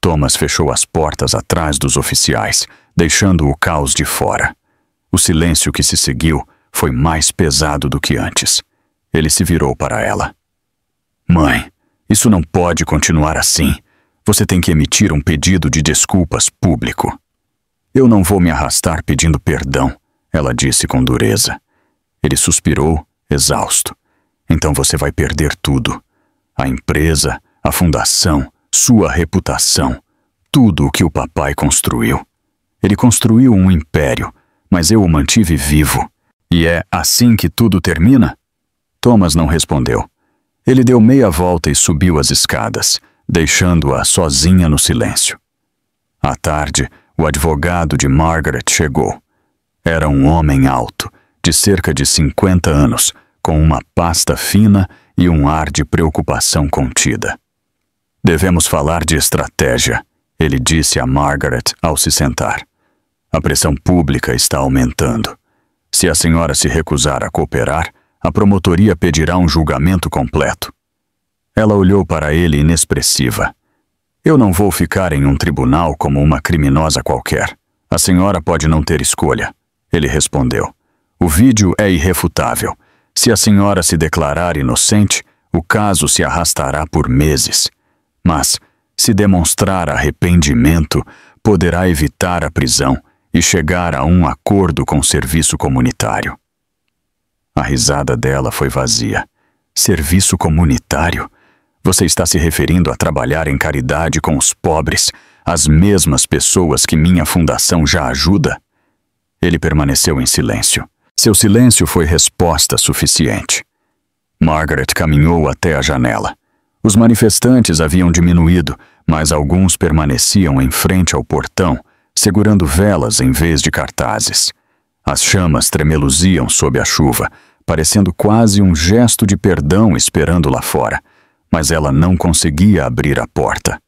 Thomas fechou as portas atrás dos oficiais, deixando o caos de fora. O silêncio que se seguiu foi mais pesado do que antes. Ele se virou para ela. Mãe, isso não pode continuar assim. Você tem que emitir um pedido de desculpas público. Eu não vou me arrastar pedindo perdão, ela disse com dureza. Ele suspirou, exausto. Então você vai perder tudo. A empresa, a fundação, sua reputação, tudo o que o papai construiu. Ele construiu um império, mas eu o mantive vivo. E é assim que tudo termina? Thomas não respondeu. Ele deu meia volta e subiu as escadas, deixando-a sozinha no silêncio. À tarde, o advogado de Margaret chegou. Era um homem alto, de cerca de 50 anos, com uma pasta fina e um ar de preocupação contida. Devemos falar de estratégia, ele disse a Margaret ao se sentar. A pressão pública está aumentando. Se a senhora se recusar a cooperar, a promotoria pedirá um julgamento completo. Ela olhou para ele inexpressiva. Eu não vou ficar em um tribunal como uma criminosa qualquer. A senhora pode não ter escolha, ele respondeu. O vídeo é irrefutável. Se a senhora se declarar inocente, o caso se arrastará por meses. Mas, se demonstrar arrependimento, poderá evitar a prisão e chegar a um acordo com o serviço comunitário. A risada dela foi vazia. Serviço comunitário? Você está se referindo a trabalhar em caridade com os pobres, as mesmas pessoas que minha fundação já ajuda? Ele permaneceu em silêncio. Seu silêncio foi resposta suficiente. Margaret caminhou até a janela. Os manifestantes haviam diminuído, mas alguns permaneciam em frente ao portão, segurando velas em vez de cartazes. As chamas tremeluziam sob a chuva, parecendo quase um gesto de perdão esperando lá fora, mas ela não conseguia abrir a porta.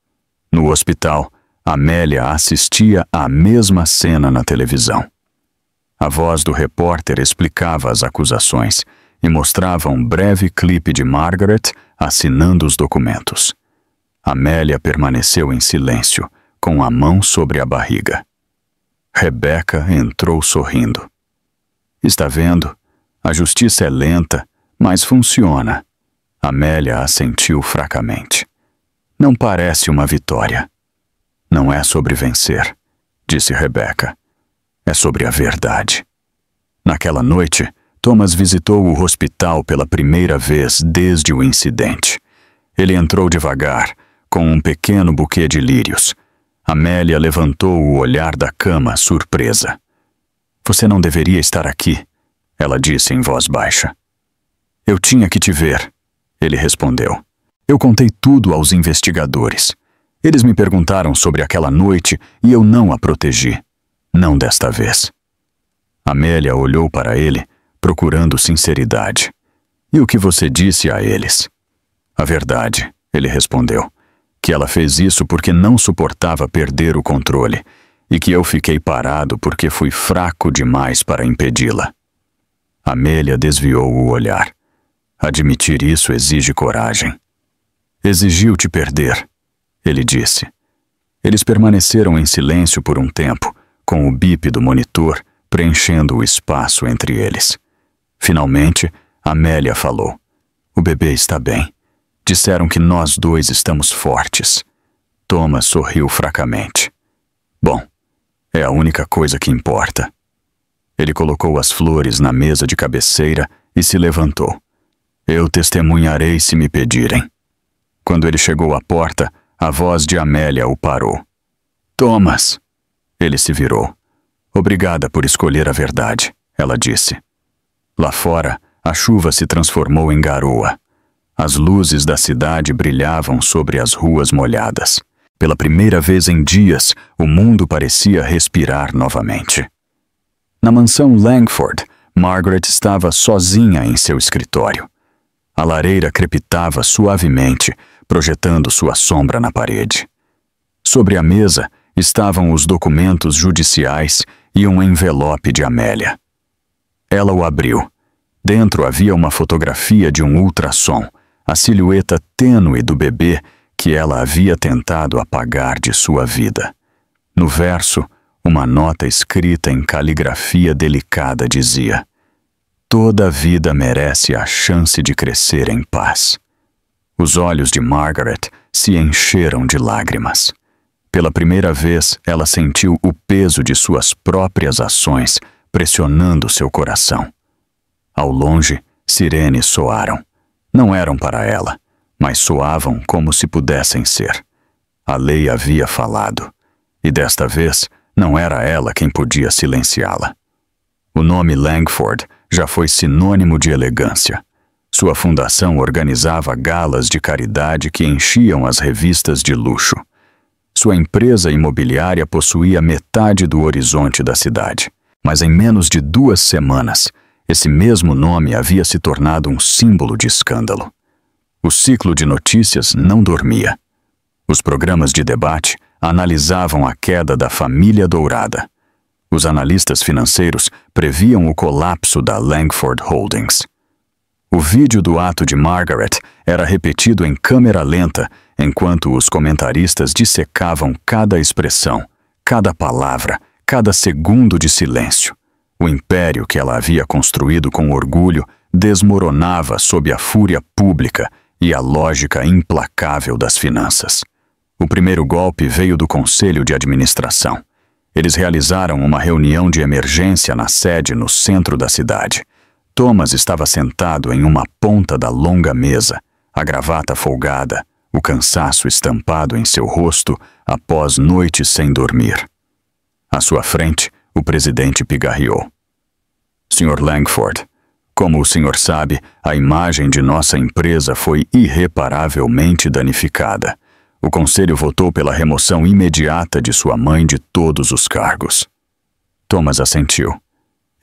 No hospital, Amélia assistia à mesma cena na televisão. A voz do repórter explicava as acusações e mostrava um breve clipe de Margaret assinando os documentos. Amélia permaneceu em silêncio, com a mão sobre a barriga. Rebecca entrou sorrindo. Está vendo? A justiça é lenta, mas funciona. Amélia assentiu fracamente. Não parece uma vitória. Não é sobre vencer, disse Rebecca. É sobre a verdade. Naquela noite, Thomas visitou o hospital pela primeira vez desde o incidente. Ele entrou devagar, com um pequeno buquê de lírios. Amélia levantou o olhar da cama, surpresa. Você não deveria estar aqui, ela disse em voz baixa. Eu tinha que te ver, ele respondeu. Eu contei tudo aos investigadores. Eles me perguntaram sobre aquela noite e eu não a protegi. Não desta vez. Amélia olhou para ele, procurando sinceridade. E o que você disse a eles? A verdade, ele respondeu. Que ela fez isso porque não suportava perder o controle e que eu fiquei parado porque fui fraco demais para impedi-la. Amélia desviou o olhar. Admitir isso exige coragem. Exigiu te perder, ele disse. Eles permaneceram em silêncio por um tempo, com o bip do monitor preenchendo o espaço entre eles. Finalmente, Amélia falou. O bebê está bem. Disseram que nós dois estamos fortes. Thomas sorriu fracamente. Bom, é a única coisa que importa. Ele colocou as flores na mesa de cabeceira e se levantou. Eu testemunharei se me pedirem. Quando ele chegou à porta, a voz de Amélia o parou. Thomas! Ele se virou. Obrigada por escolher a verdade, ela disse. Lá fora, a chuva se transformou em garoa. As luzes da cidade brilhavam sobre as ruas molhadas. Pela primeira vez em dias, o mundo parecia respirar novamente. Na mansão Langford, Margaret estava sozinha em seu escritório. A lareira crepitava suavemente, projetando sua sombra na parede. Sobre a mesa estavam os documentos judiciais e um envelope de Amélia. Ela o abriu. Dentro havia uma fotografia de um ultrassom, a silhueta tênue do bebê que ela havia tentado apagar de sua vida. No verso, uma nota escrita em caligrafia delicada dizia: "Toda vida merece a chance de crescer em paz." Os olhos de Margaret se encheram de lágrimas. Pela primeira vez, ela sentiu o peso de suas próprias ações pressionando seu coração. Ao longe, sirenes soaram. Não eram para ela, mas soavam como se pudessem ser. A lei havia falado, e desta vez não era ela quem podia silenciá-la. O nome Langford já foi sinônimo de elegância. Sua fundação organizava galas de caridade que enchiam as revistas de luxo. Sua empresa imobiliária possuía metade do horizonte da cidade. Mas em menos de 2 semanas, esse mesmo nome havia se tornado um símbolo de escândalo. O ciclo de notícias não dormia. Os programas de debate analisavam a queda da família dourada. Os analistas financeiros previam o colapso da Langford Holdings. O vídeo do ato de Margaret era repetido em câmera lenta enquanto os comentaristas dissecavam cada expressão, cada palavra, cada segundo de silêncio. O império que ela havia construído com orgulho desmoronava sob a fúria pública e a lógica implacável das finanças. O primeiro golpe veio do Conselho de Administração. Eles realizaram uma reunião de emergência na sede no centro da cidade. Thomas estava sentado em uma ponta da longa mesa, a gravata folgada, o cansaço estampado em seu rosto após noites sem dormir. À sua frente, o presidente pigarreou. "Sr. Langford, como o senhor sabe, a imagem de nossa empresa foi irreparavelmente danificada. O conselho votou pela remoção imediata de sua mãe de todos os cargos." Thomas assentiu.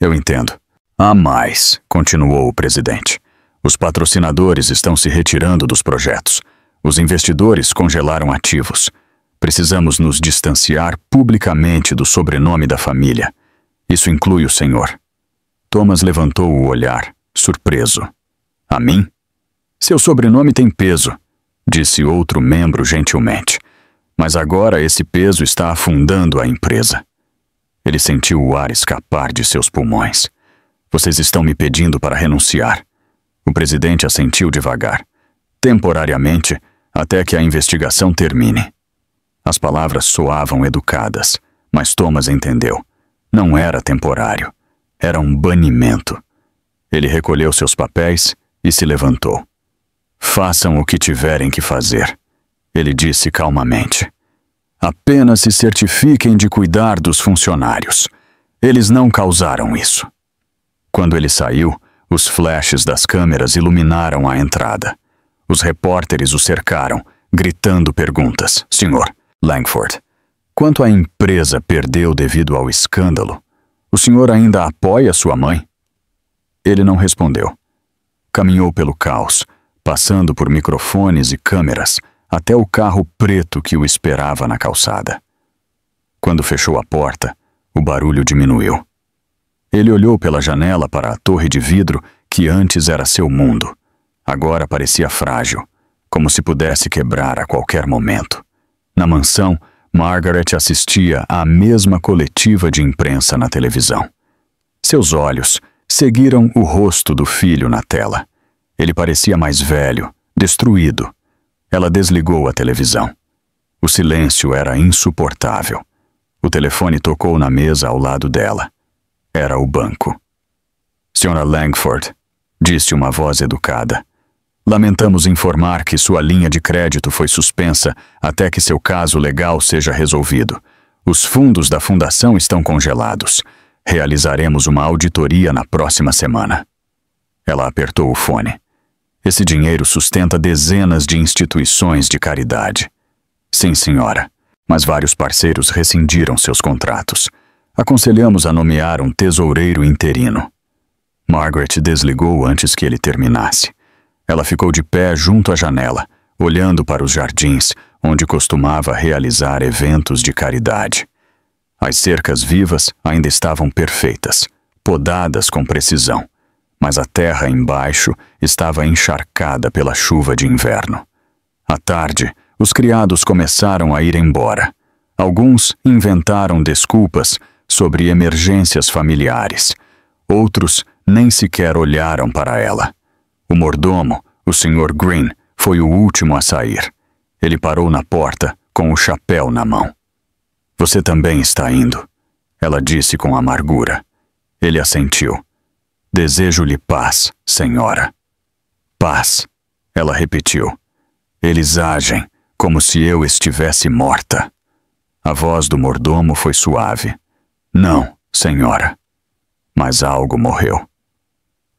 "Eu entendo." "Há mais", continuou o presidente. "Os patrocinadores estão se retirando dos projetos. Os investidores congelaram ativos. Precisamos nos distanciar publicamente do sobrenome da família. Isso inclui o senhor." Thomas levantou o olhar, surpreso. "A mim?" "Seu sobrenome tem peso", disse outro membro gentilmente. "Mas agora esse peso está afundando a empresa." Ele sentiu o ar escapar de seus pulmões. "Vocês estão me pedindo para renunciar." O presidente assentiu devagar. "Temporariamente, até que a investigação termine." As palavras soavam educadas, mas Thomas entendeu. Não era temporário. Era um banimento. Ele recolheu seus papéis e se levantou. "Façam o que tiverem que fazer", ele disse calmamente. "Apenas se certifiquem de cuidar dos funcionários. Eles não causaram isso." Quando ele saiu, os flashes das câmeras iluminaram a entrada. Os repórteres o cercaram, gritando perguntas. "Senhor Langford, quanto a empresa perdeu devido ao escândalo, o senhor ainda apoia sua mãe?" Ele não respondeu. Caminhou pelo caos, passando por microfones e câmeras, até o carro preto que o esperava na calçada. Quando fechou a porta, o barulho diminuiu. Ele olhou pela janela para a torre de vidro que antes era seu mundo. Agora parecia frágil, como se pudesse quebrar a qualquer momento. Na mansão, Margaret assistia à mesma coletiva de imprensa na televisão. Seus olhos seguiram o rosto do filho na tela. Ele parecia mais velho, destruído. Ela desligou a televisão. O silêncio era insuportável. O telefone tocou na mesa ao lado dela. Era o banco. "Sra. Langford", disse uma voz educada. "Lamentamos informar que sua linha de crédito foi suspensa até que seu caso legal seja resolvido. Os fundos da fundação estão congelados. Realizaremos uma auditoria na próxima semana." Ela apertou o fone. "Esse dinheiro sustenta dezenas de instituições de caridade." Sim, senhora. Mas vários parceiros rescindiram seus contratos. Aconselhamos a nomear um tesoureiro interino. Margaret desligou antes que ele terminasse. Ela ficou de pé junto à janela, olhando para os jardins, onde costumava realizar eventos de caridade. As cercas vivas ainda estavam perfeitas, podadas com precisão, mas a terra embaixo estava encharcada pela chuva de inverno. À tarde, os criados começaram a ir embora. Alguns inventaram desculpas sobre emergências familiares. Outros nem sequer olharam para ela. O mordomo, o Sr. Green, foi o último a sair. Ele parou na porta, com o chapéu na mão. Você também está indo, ela disse com amargura. Ele assentiu. Desejo-lhe paz, senhora. Paz, ela repetiu. Eles agem como se eu estivesse morta. A voz do mordomo foi suave. Não, senhora. Mas algo morreu.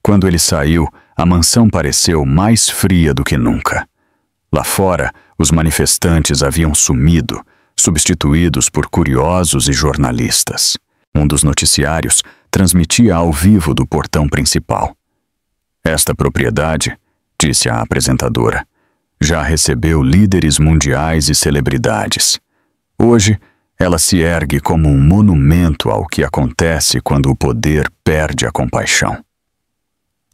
Quando ele saiu, a mansão pareceu mais fria do que nunca. Lá fora, os manifestantes haviam sumido, substituídos por curiosos e jornalistas. Um dos noticiários transmitia ao vivo do portão principal. Esta propriedade, disse a apresentadora, já recebeu líderes mundiais e celebridades. Hoje, ela se ergue como um monumento ao que acontece quando o poder perde a compaixão.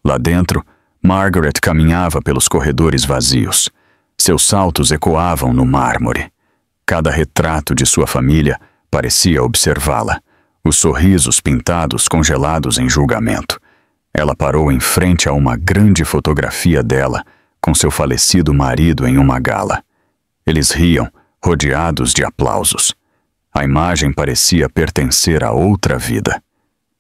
Lá dentro, Margaret caminhava pelos corredores vazios. Seus saltos ecoavam no mármore. Cada retrato de sua família parecia observá-la, os sorrisos pintados congelados em julgamento. Ela parou em frente a uma grande fotografia dela, com seu falecido marido em uma gala. Eles riam, rodeados de aplausos. A imagem parecia pertencer a outra vida.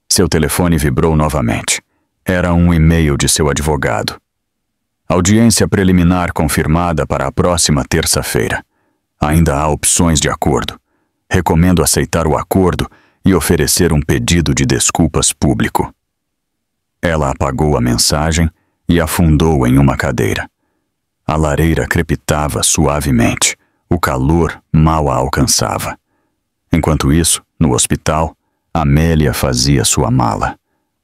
Seu telefone vibrou novamente. Era um e-mail de seu advogado. Audiência preliminar confirmada para a próxima terça-feira. Ainda há opções de acordo. Recomendo aceitar o acordo e oferecer um pedido de desculpas público. Ela apagou a mensagem e afundou em uma cadeira. A lareira crepitava suavemente. O calor mal a alcançava. Enquanto isso, no hospital, Amélia fazia sua mala.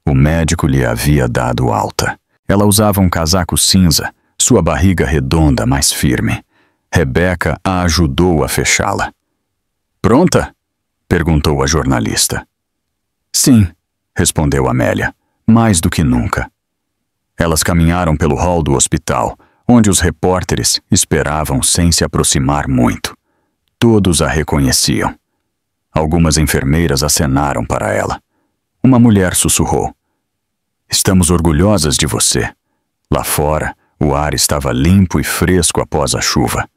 O médico lhe havia dado alta. Ela usava um casaco cinza, sua barriga redonda mais firme. Rebecca a ajudou a fechá-la. Pronta? Perguntou a jornalista. Sim, respondeu Amélia, mais do que nunca. Elas caminharam pelo hall do hospital, onde os repórteres esperavam sem se aproximar muito. Todos a reconheciam. Algumas enfermeiras acenaram para ela. Uma mulher sussurrou. Estamos orgulhosas de você. Lá fora, o ar estava limpo e fresco após a chuva.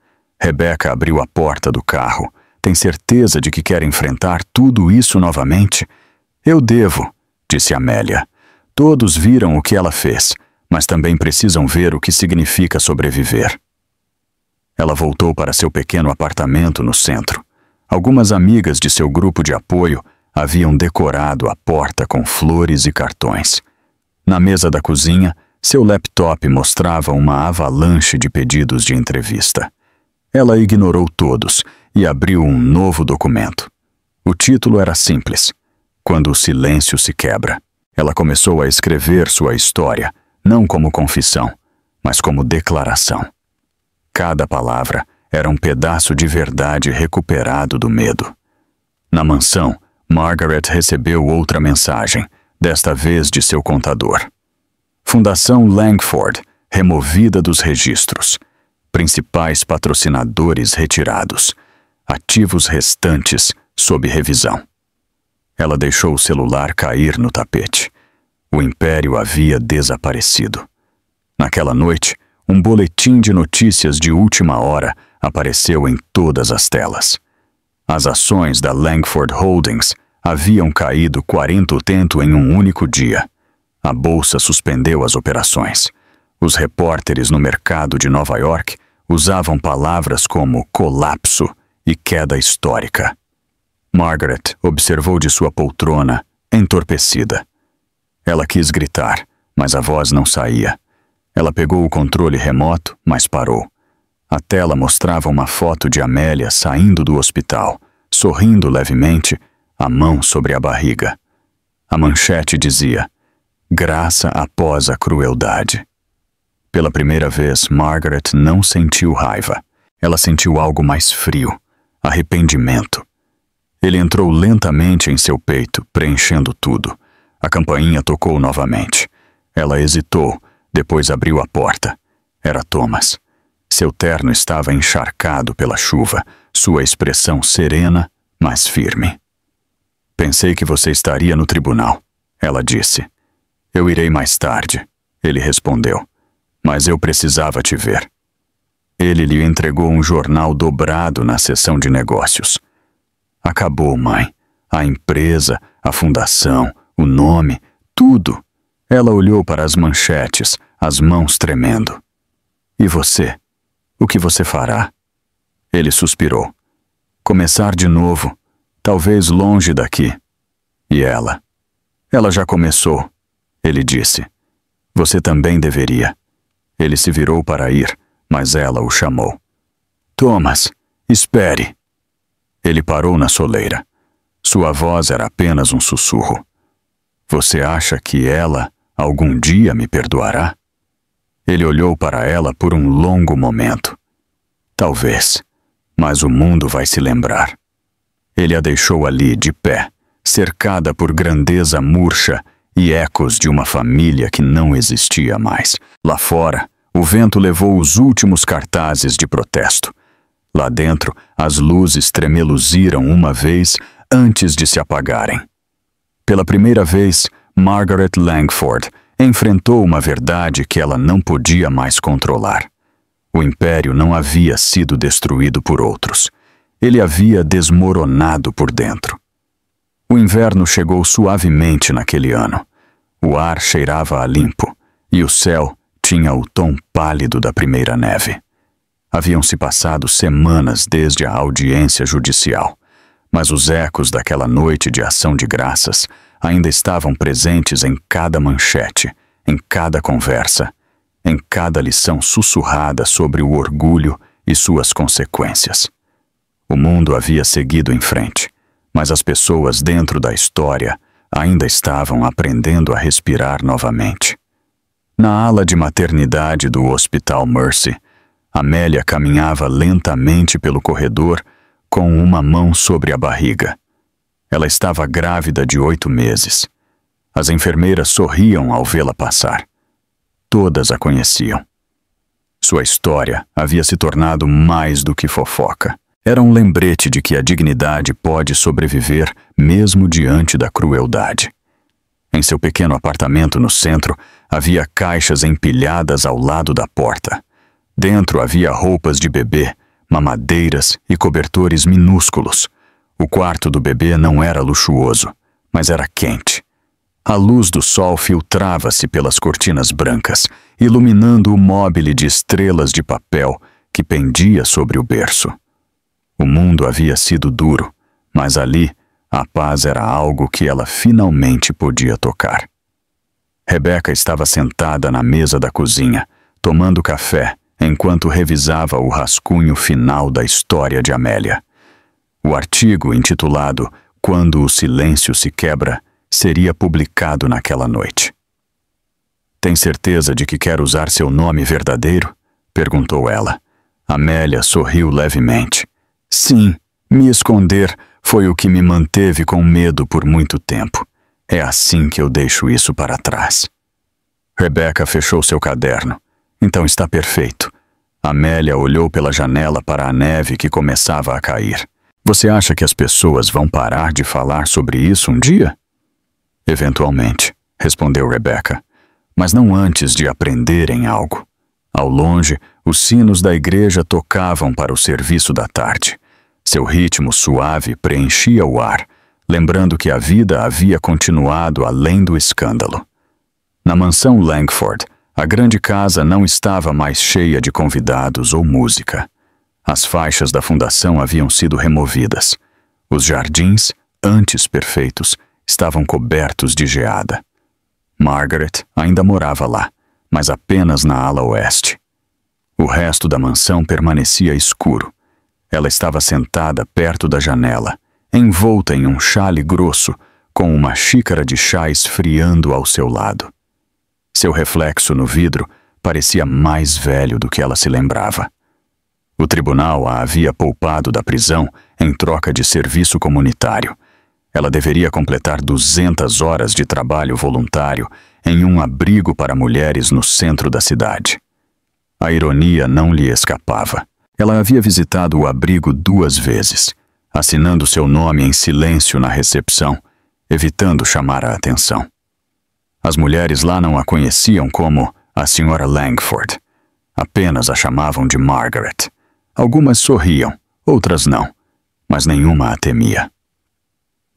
Rebecca abriu a porta do carro. Tem certeza de que quer enfrentar tudo isso novamente? Eu devo, disse Amélia. Todos viram o que ela fez, mas também precisam ver o que significa sobreviver. Ela voltou para seu pequeno apartamento no centro. Algumas amigas de seu grupo de apoio haviam decorado a porta com flores e cartões. Na mesa da cozinha, seu laptop mostrava uma avalanche de pedidos de entrevista. Ela ignorou todos e abriu um novo documento. O título era simples: Quando o silêncio se quebra. Ela começou a escrever sua história, não como confissão, mas como declaração. Cada palavra era um pedaço de verdade recuperado do medo. Na mansão, Margaret recebeu outra mensagem, desta vez de seu contador. Fundação Langford, removida dos registros. Principais patrocinadores retirados. Ativos restantes sob revisão. Ela deixou o celular cair no tapete. O império havia desaparecido. Naquela noite, um boletim de notícias de última hora apareceu em todas as telas. As ações da Langford Holdings haviam caído 40% em um único dia. A bolsa suspendeu as operações. Os repórteres no mercado de Nova York usavam palavras como colapso e queda histórica. Margaret observou de sua poltrona, entorpecida. Ela quis gritar, mas a voz não saía. Ela pegou o controle remoto, mas parou. A tela mostrava uma foto de Amélia saindo do hospital, sorrindo levemente, a mão sobre a barriga. A manchete dizia: Graça após a crueldade. Pela primeira vez, Margaret não sentiu raiva. Ela sentiu algo mais frio, arrependimento. Ele entrou lentamente em seu peito, preenchendo tudo. A campainha tocou novamente. Ela hesitou, depois abriu a porta. Era Thomas. Seu terno estava encharcado pela chuva, sua expressão serena, mas firme. Pensei que você estaria no tribunal, ela disse. Eu irei mais tarde, ele respondeu. Mas eu precisava te ver. Ele lhe entregou um jornal dobrado na seção de negócios. Acabou, mãe. A empresa, a fundação, o nome, tudo. Ela olhou para as manchetes, as mãos tremendo. E você? O que você fará? Ele suspirou. Começar de novo, talvez longe daqui. E ela? Ela já começou, ele disse. Você também deveria. Ele se virou para ir, mas ela o chamou. Thomas, espere. Ele parou na soleira. Sua voz era apenas um sussurro. Você acha que ela algum dia me perdoará? Ele olhou para ela por um longo momento. Talvez, mas o mundo vai se lembrar. Ele a deixou ali, de pé, cercada por grandeza murcha e ecos de uma família que não existia mais. Lá fora, o vento levou os últimos cartazes de protesto. Lá dentro, as luzes tremeluziram uma vez antes de se apagarem. Pela primeira vez, Margaret Langford enfrentou uma verdade que ela não podia mais controlar. O império não havia sido destruído por outros. Ele havia desmoronado por dentro. O inverno chegou suavemente naquele ano. O ar cheirava a limpo, e o céu tinha o tom pálido da primeira neve. Haviam se passado semanas desde a audiência judicial, mas os ecos daquela noite de ação de graças ainda estavam presentes em cada manchete, em cada conversa, em cada lição sussurrada sobre o orgulho e suas consequências. O mundo havia seguido em frente, mas as pessoas dentro da história ainda estavam aprendendo a respirar novamente. Na ala de maternidade do Hospital Mercy, Amélia caminhava lentamente pelo corredor com uma mão sobre a barriga. Ela estava grávida de 8 meses. As enfermeiras sorriam ao vê-la passar. Todas a conheciam. Sua história havia se tornado mais do que fofoca. Era um lembrete de que a dignidade pode sobreviver mesmo diante da crueldade. Em seu pequeno apartamento no centro, havia caixas empilhadas ao lado da porta. Dentro havia roupas de bebê, mamadeiras e cobertores minúsculos. O quarto do bebê não era luxuoso, mas era quente. A luz do sol filtrava-se pelas cortinas brancas, iluminando o móbile de estrelas de papel que pendia sobre o berço. O mundo havia sido duro, mas ali a paz era algo que ela finalmente podia tocar. Rebecca estava sentada na mesa da cozinha, tomando café, enquanto revisava o rascunho final da história de Amélia. O artigo intitulado Quando o Silêncio se Quebra seria publicado naquela noite. Tem certeza de que quer usar seu nome verdadeiro? Perguntou ela. Amélia sorriu levemente. Sim, me esconder foi o que me manteve com medo por muito tempo. É assim que eu deixo isso para trás. Rebecca fechou seu caderno. Então está perfeito. Amélia olhou pela janela para a neve que começava a cair. Você acha que as pessoas vão parar de falar sobre isso um dia? Eventualmente, respondeu Rebecca, mas não antes de aprenderem algo. Ao longe, os sinos da igreja tocavam para o serviço da tarde. Seu ritmo suave preenchia o ar, lembrando que a vida havia continuado além do escândalo. Na mansão Langford, a grande casa não estava mais cheia de convidados ou música. As faixas da fundação haviam sido removidas. Os jardins, antes perfeitos, estavam cobertos de geada. Margaret ainda morava lá, mas apenas na ala oeste. O resto da mansão permanecia escuro. Ela estava sentada perto da janela, envolta em um xale grosso, com uma xícara de chá esfriando ao seu lado. Seu reflexo no vidro parecia mais velho do que ela se lembrava. O tribunal a havia poupado da prisão em troca de serviço comunitário. Ela deveria completar 200 horas de trabalho voluntário em um abrigo para mulheres no centro da cidade. A ironia não lhe escapava. Ela havia visitado o abrigo 2 vezes, assinando seu nome em silêncio na recepção, evitando chamar a atenção. As mulheres lá não a conheciam como a Sra. Langford. Apenas a chamavam de Margaret. Algumas sorriam, outras não, mas nenhuma a temia.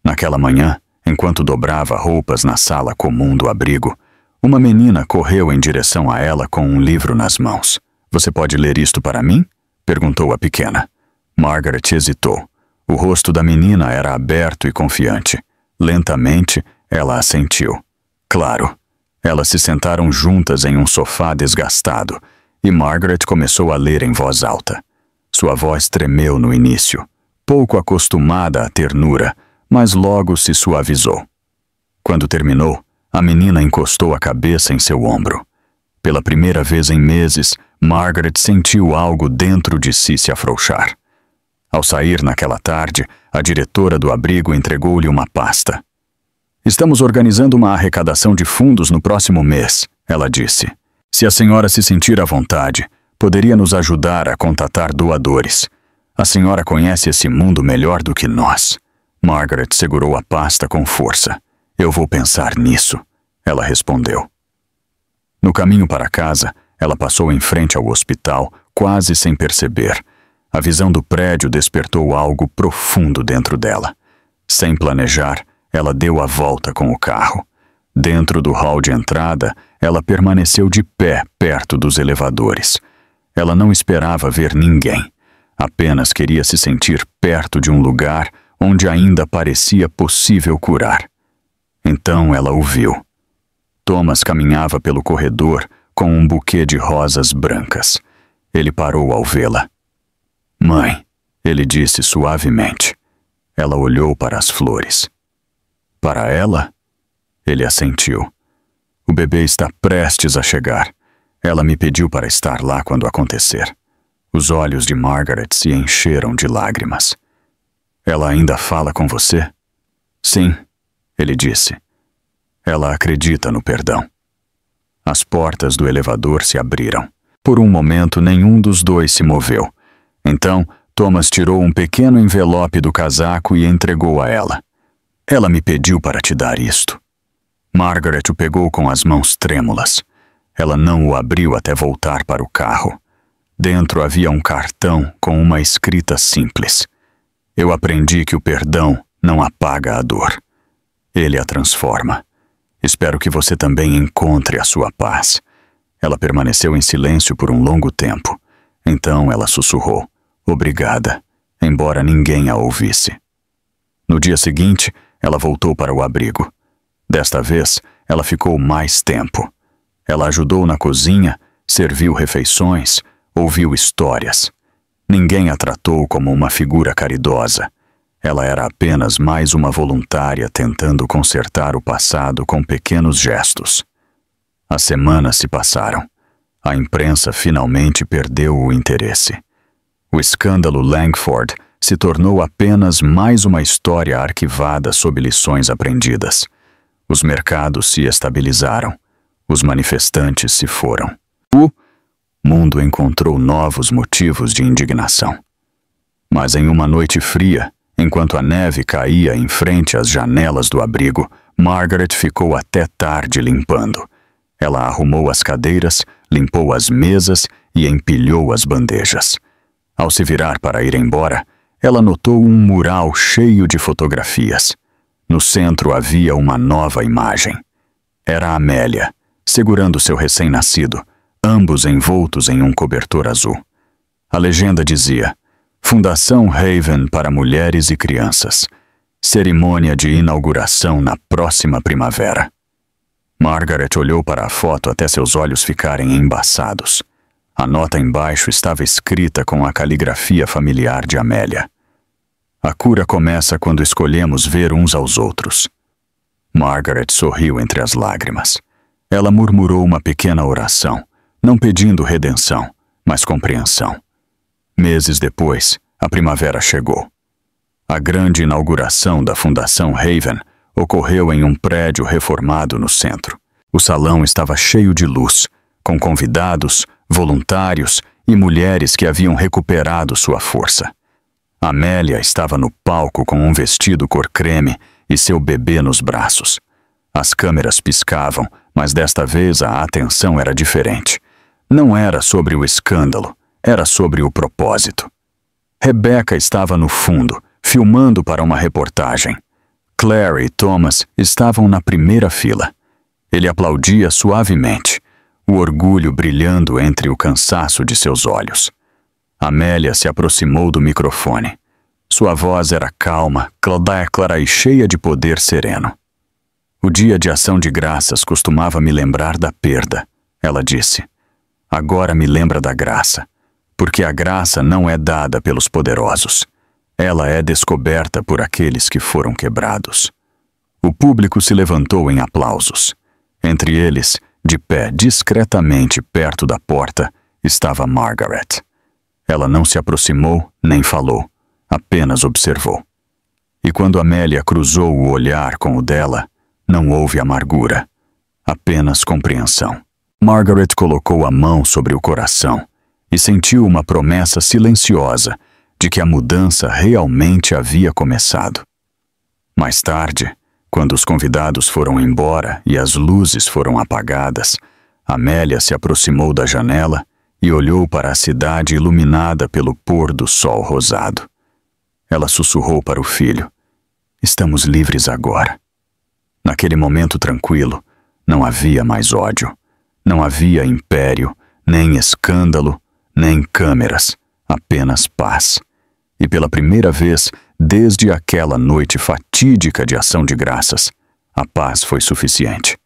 Naquela manhã, enquanto dobrava roupas na sala comum do abrigo, uma menina correu em direção a ela com um livro nas mãos. "Você pode ler isto para mim?" perguntou a pequena. Margaret hesitou. O rosto da menina era aberto e confiante. Lentamente, ela assentiu. Claro. Elas se sentaram juntas em um sofá desgastado, e Margaret começou a ler em voz alta. Sua voz tremeu no início, pouco acostumada à ternura, mas logo se suavizou. Quando terminou, a menina encostou a cabeça em seu ombro. Pela primeira vez em meses, Margaret sentiu algo dentro de si se afrouxar. Ao sair naquela tarde, a diretora do abrigo entregou-lhe uma pasta. "Estamos organizando uma arrecadação de fundos no próximo mês", ela disse. "Se a senhora se sentir à vontade, poderia nos ajudar a contatar doadores. A senhora conhece esse mundo melhor do que nós." Margaret segurou a pasta com força. "Eu vou pensar nisso", ela respondeu. No caminho para casa, ela passou em frente ao hospital, quase sem perceber. A visão do prédio despertou algo profundo dentro dela. Sem planejar, ela deu a volta com o carro. Dentro do hall de entrada, ela permaneceu de pé perto dos elevadores. Ela não esperava ver ninguém. Apenas queria se sentir perto de um lugar onde ainda parecia possível curar. Então ela o viu. Thomas caminhava pelo corredor com um buquê de rosas brancas. Ele parou ao vê-la. "Mãe", ele disse suavemente. Ela olhou para as flores. "Para ela?" Ele assentiu. "O bebê está prestes a chegar. Ela me pediu para estar lá quando acontecer." Os olhos de Margaret se encheram de lágrimas. "Ela ainda fala com você?" "Sim", ele disse. "Ela acredita no perdão." As portas do elevador se abriram. Por um momento, nenhum dos dois se moveu. Então, Thomas tirou um pequeno envelope do casaco e entregou a ela. "Ela me pediu para te dar isto." Margaret o pegou com as mãos trêmulas. Ela não o abriu até voltar para o carro. Dentro havia um cartão com uma escrita simples. "Eu aprendi que o perdão não apaga a dor. Ele a transforma. Espero que você também encontre a sua paz." Ela permaneceu em silêncio por um longo tempo. Então ela sussurrou, "Obrigada", embora ninguém a ouvisse. No dia seguinte, ela voltou para o abrigo. Desta vez, ela ficou mais tempo. Ela ajudou na cozinha, serviu refeições, ouviu histórias. Ninguém a tratou como uma figura caridosa. Ela era apenas mais uma voluntária tentando consertar o passado com pequenos gestos. As semanas se passaram. A imprensa finalmente perdeu o interesse. O escândalo Langford se tornou apenas mais uma história arquivada sob lições aprendidas. Os mercados se estabilizaram. Os manifestantes se foram. O mundo encontrou novos motivos de indignação. Mas em uma noite fria, enquanto a neve caía em frente às janelas do abrigo, Margaret ficou até tarde limpando. Ela arrumou as cadeiras, limpou as mesas e empilhou as bandejas. Ao se virar para ir embora, ela notou um mural cheio de fotografias. No centro havia uma nova imagem. Era Amélia, segurando seu recém-nascido, ambos envoltos em um cobertor azul. A legenda dizia: Fundação Haven para Mulheres e Crianças. Cerimônia de inauguração na próxima primavera. Margaret olhou para a foto até seus olhos ficarem embaçados. A nota embaixo estava escrita com a caligrafia familiar de Amélia. A cura começa quando escolhemos ver uns aos outros. Margaret sorriu entre as lágrimas. Ela murmurou uma pequena oração, não pedindo redenção, mas compreensão. Meses depois, a primavera chegou. A grande inauguração da Fundação Haven ocorreu em um prédio reformado no centro. O salão estava cheio de luz, com convidados, voluntários e mulheres que haviam recuperado sua força. Amélia estava no palco com um vestido cor creme e seu bebê nos braços. As câmeras piscavam, mas desta vez a atenção era diferente. Não era sobre o escândalo, era sobre o propósito. Rebecca estava no fundo, filmando para uma reportagem. Claire e Thomas estavam na primeira fila. Ele aplaudia suavemente, o orgulho brilhando entre o cansaço de seus olhos. Amélia se aproximou do microfone. Sua voz era calma, clara e cheia de poder sereno. O dia de ação de graças costumava me lembrar da perda, ela disse. Agora me lembra da graça, porque a graça não é dada pelos poderosos. Ela é descoberta por aqueles que foram quebrados. O público se levantou em aplausos. Entre eles, de pé discretamente perto da porta, estava Margaret. Ela não se aproximou nem falou, apenas observou. E quando Amélia cruzou o olhar com o dela, não houve amargura, apenas compreensão. Margaret colocou a mão sobre o coração e sentiu uma promessa silenciosa de que a mudança realmente havia começado. Mais tarde, quando os convidados foram embora e as luzes foram apagadas, Amélia se aproximou da janela e olhou para a cidade iluminada pelo pôr do sol rosado. Ela sussurrou para o filho: "Estamos livres agora." Naquele momento tranquilo, não havia mais ódio. Não havia império, nem escândalo, nem câmeras, apenas paz. E pela primeira vez, desde aquela noite fatídica de ação de graças, a paz foi suficiente.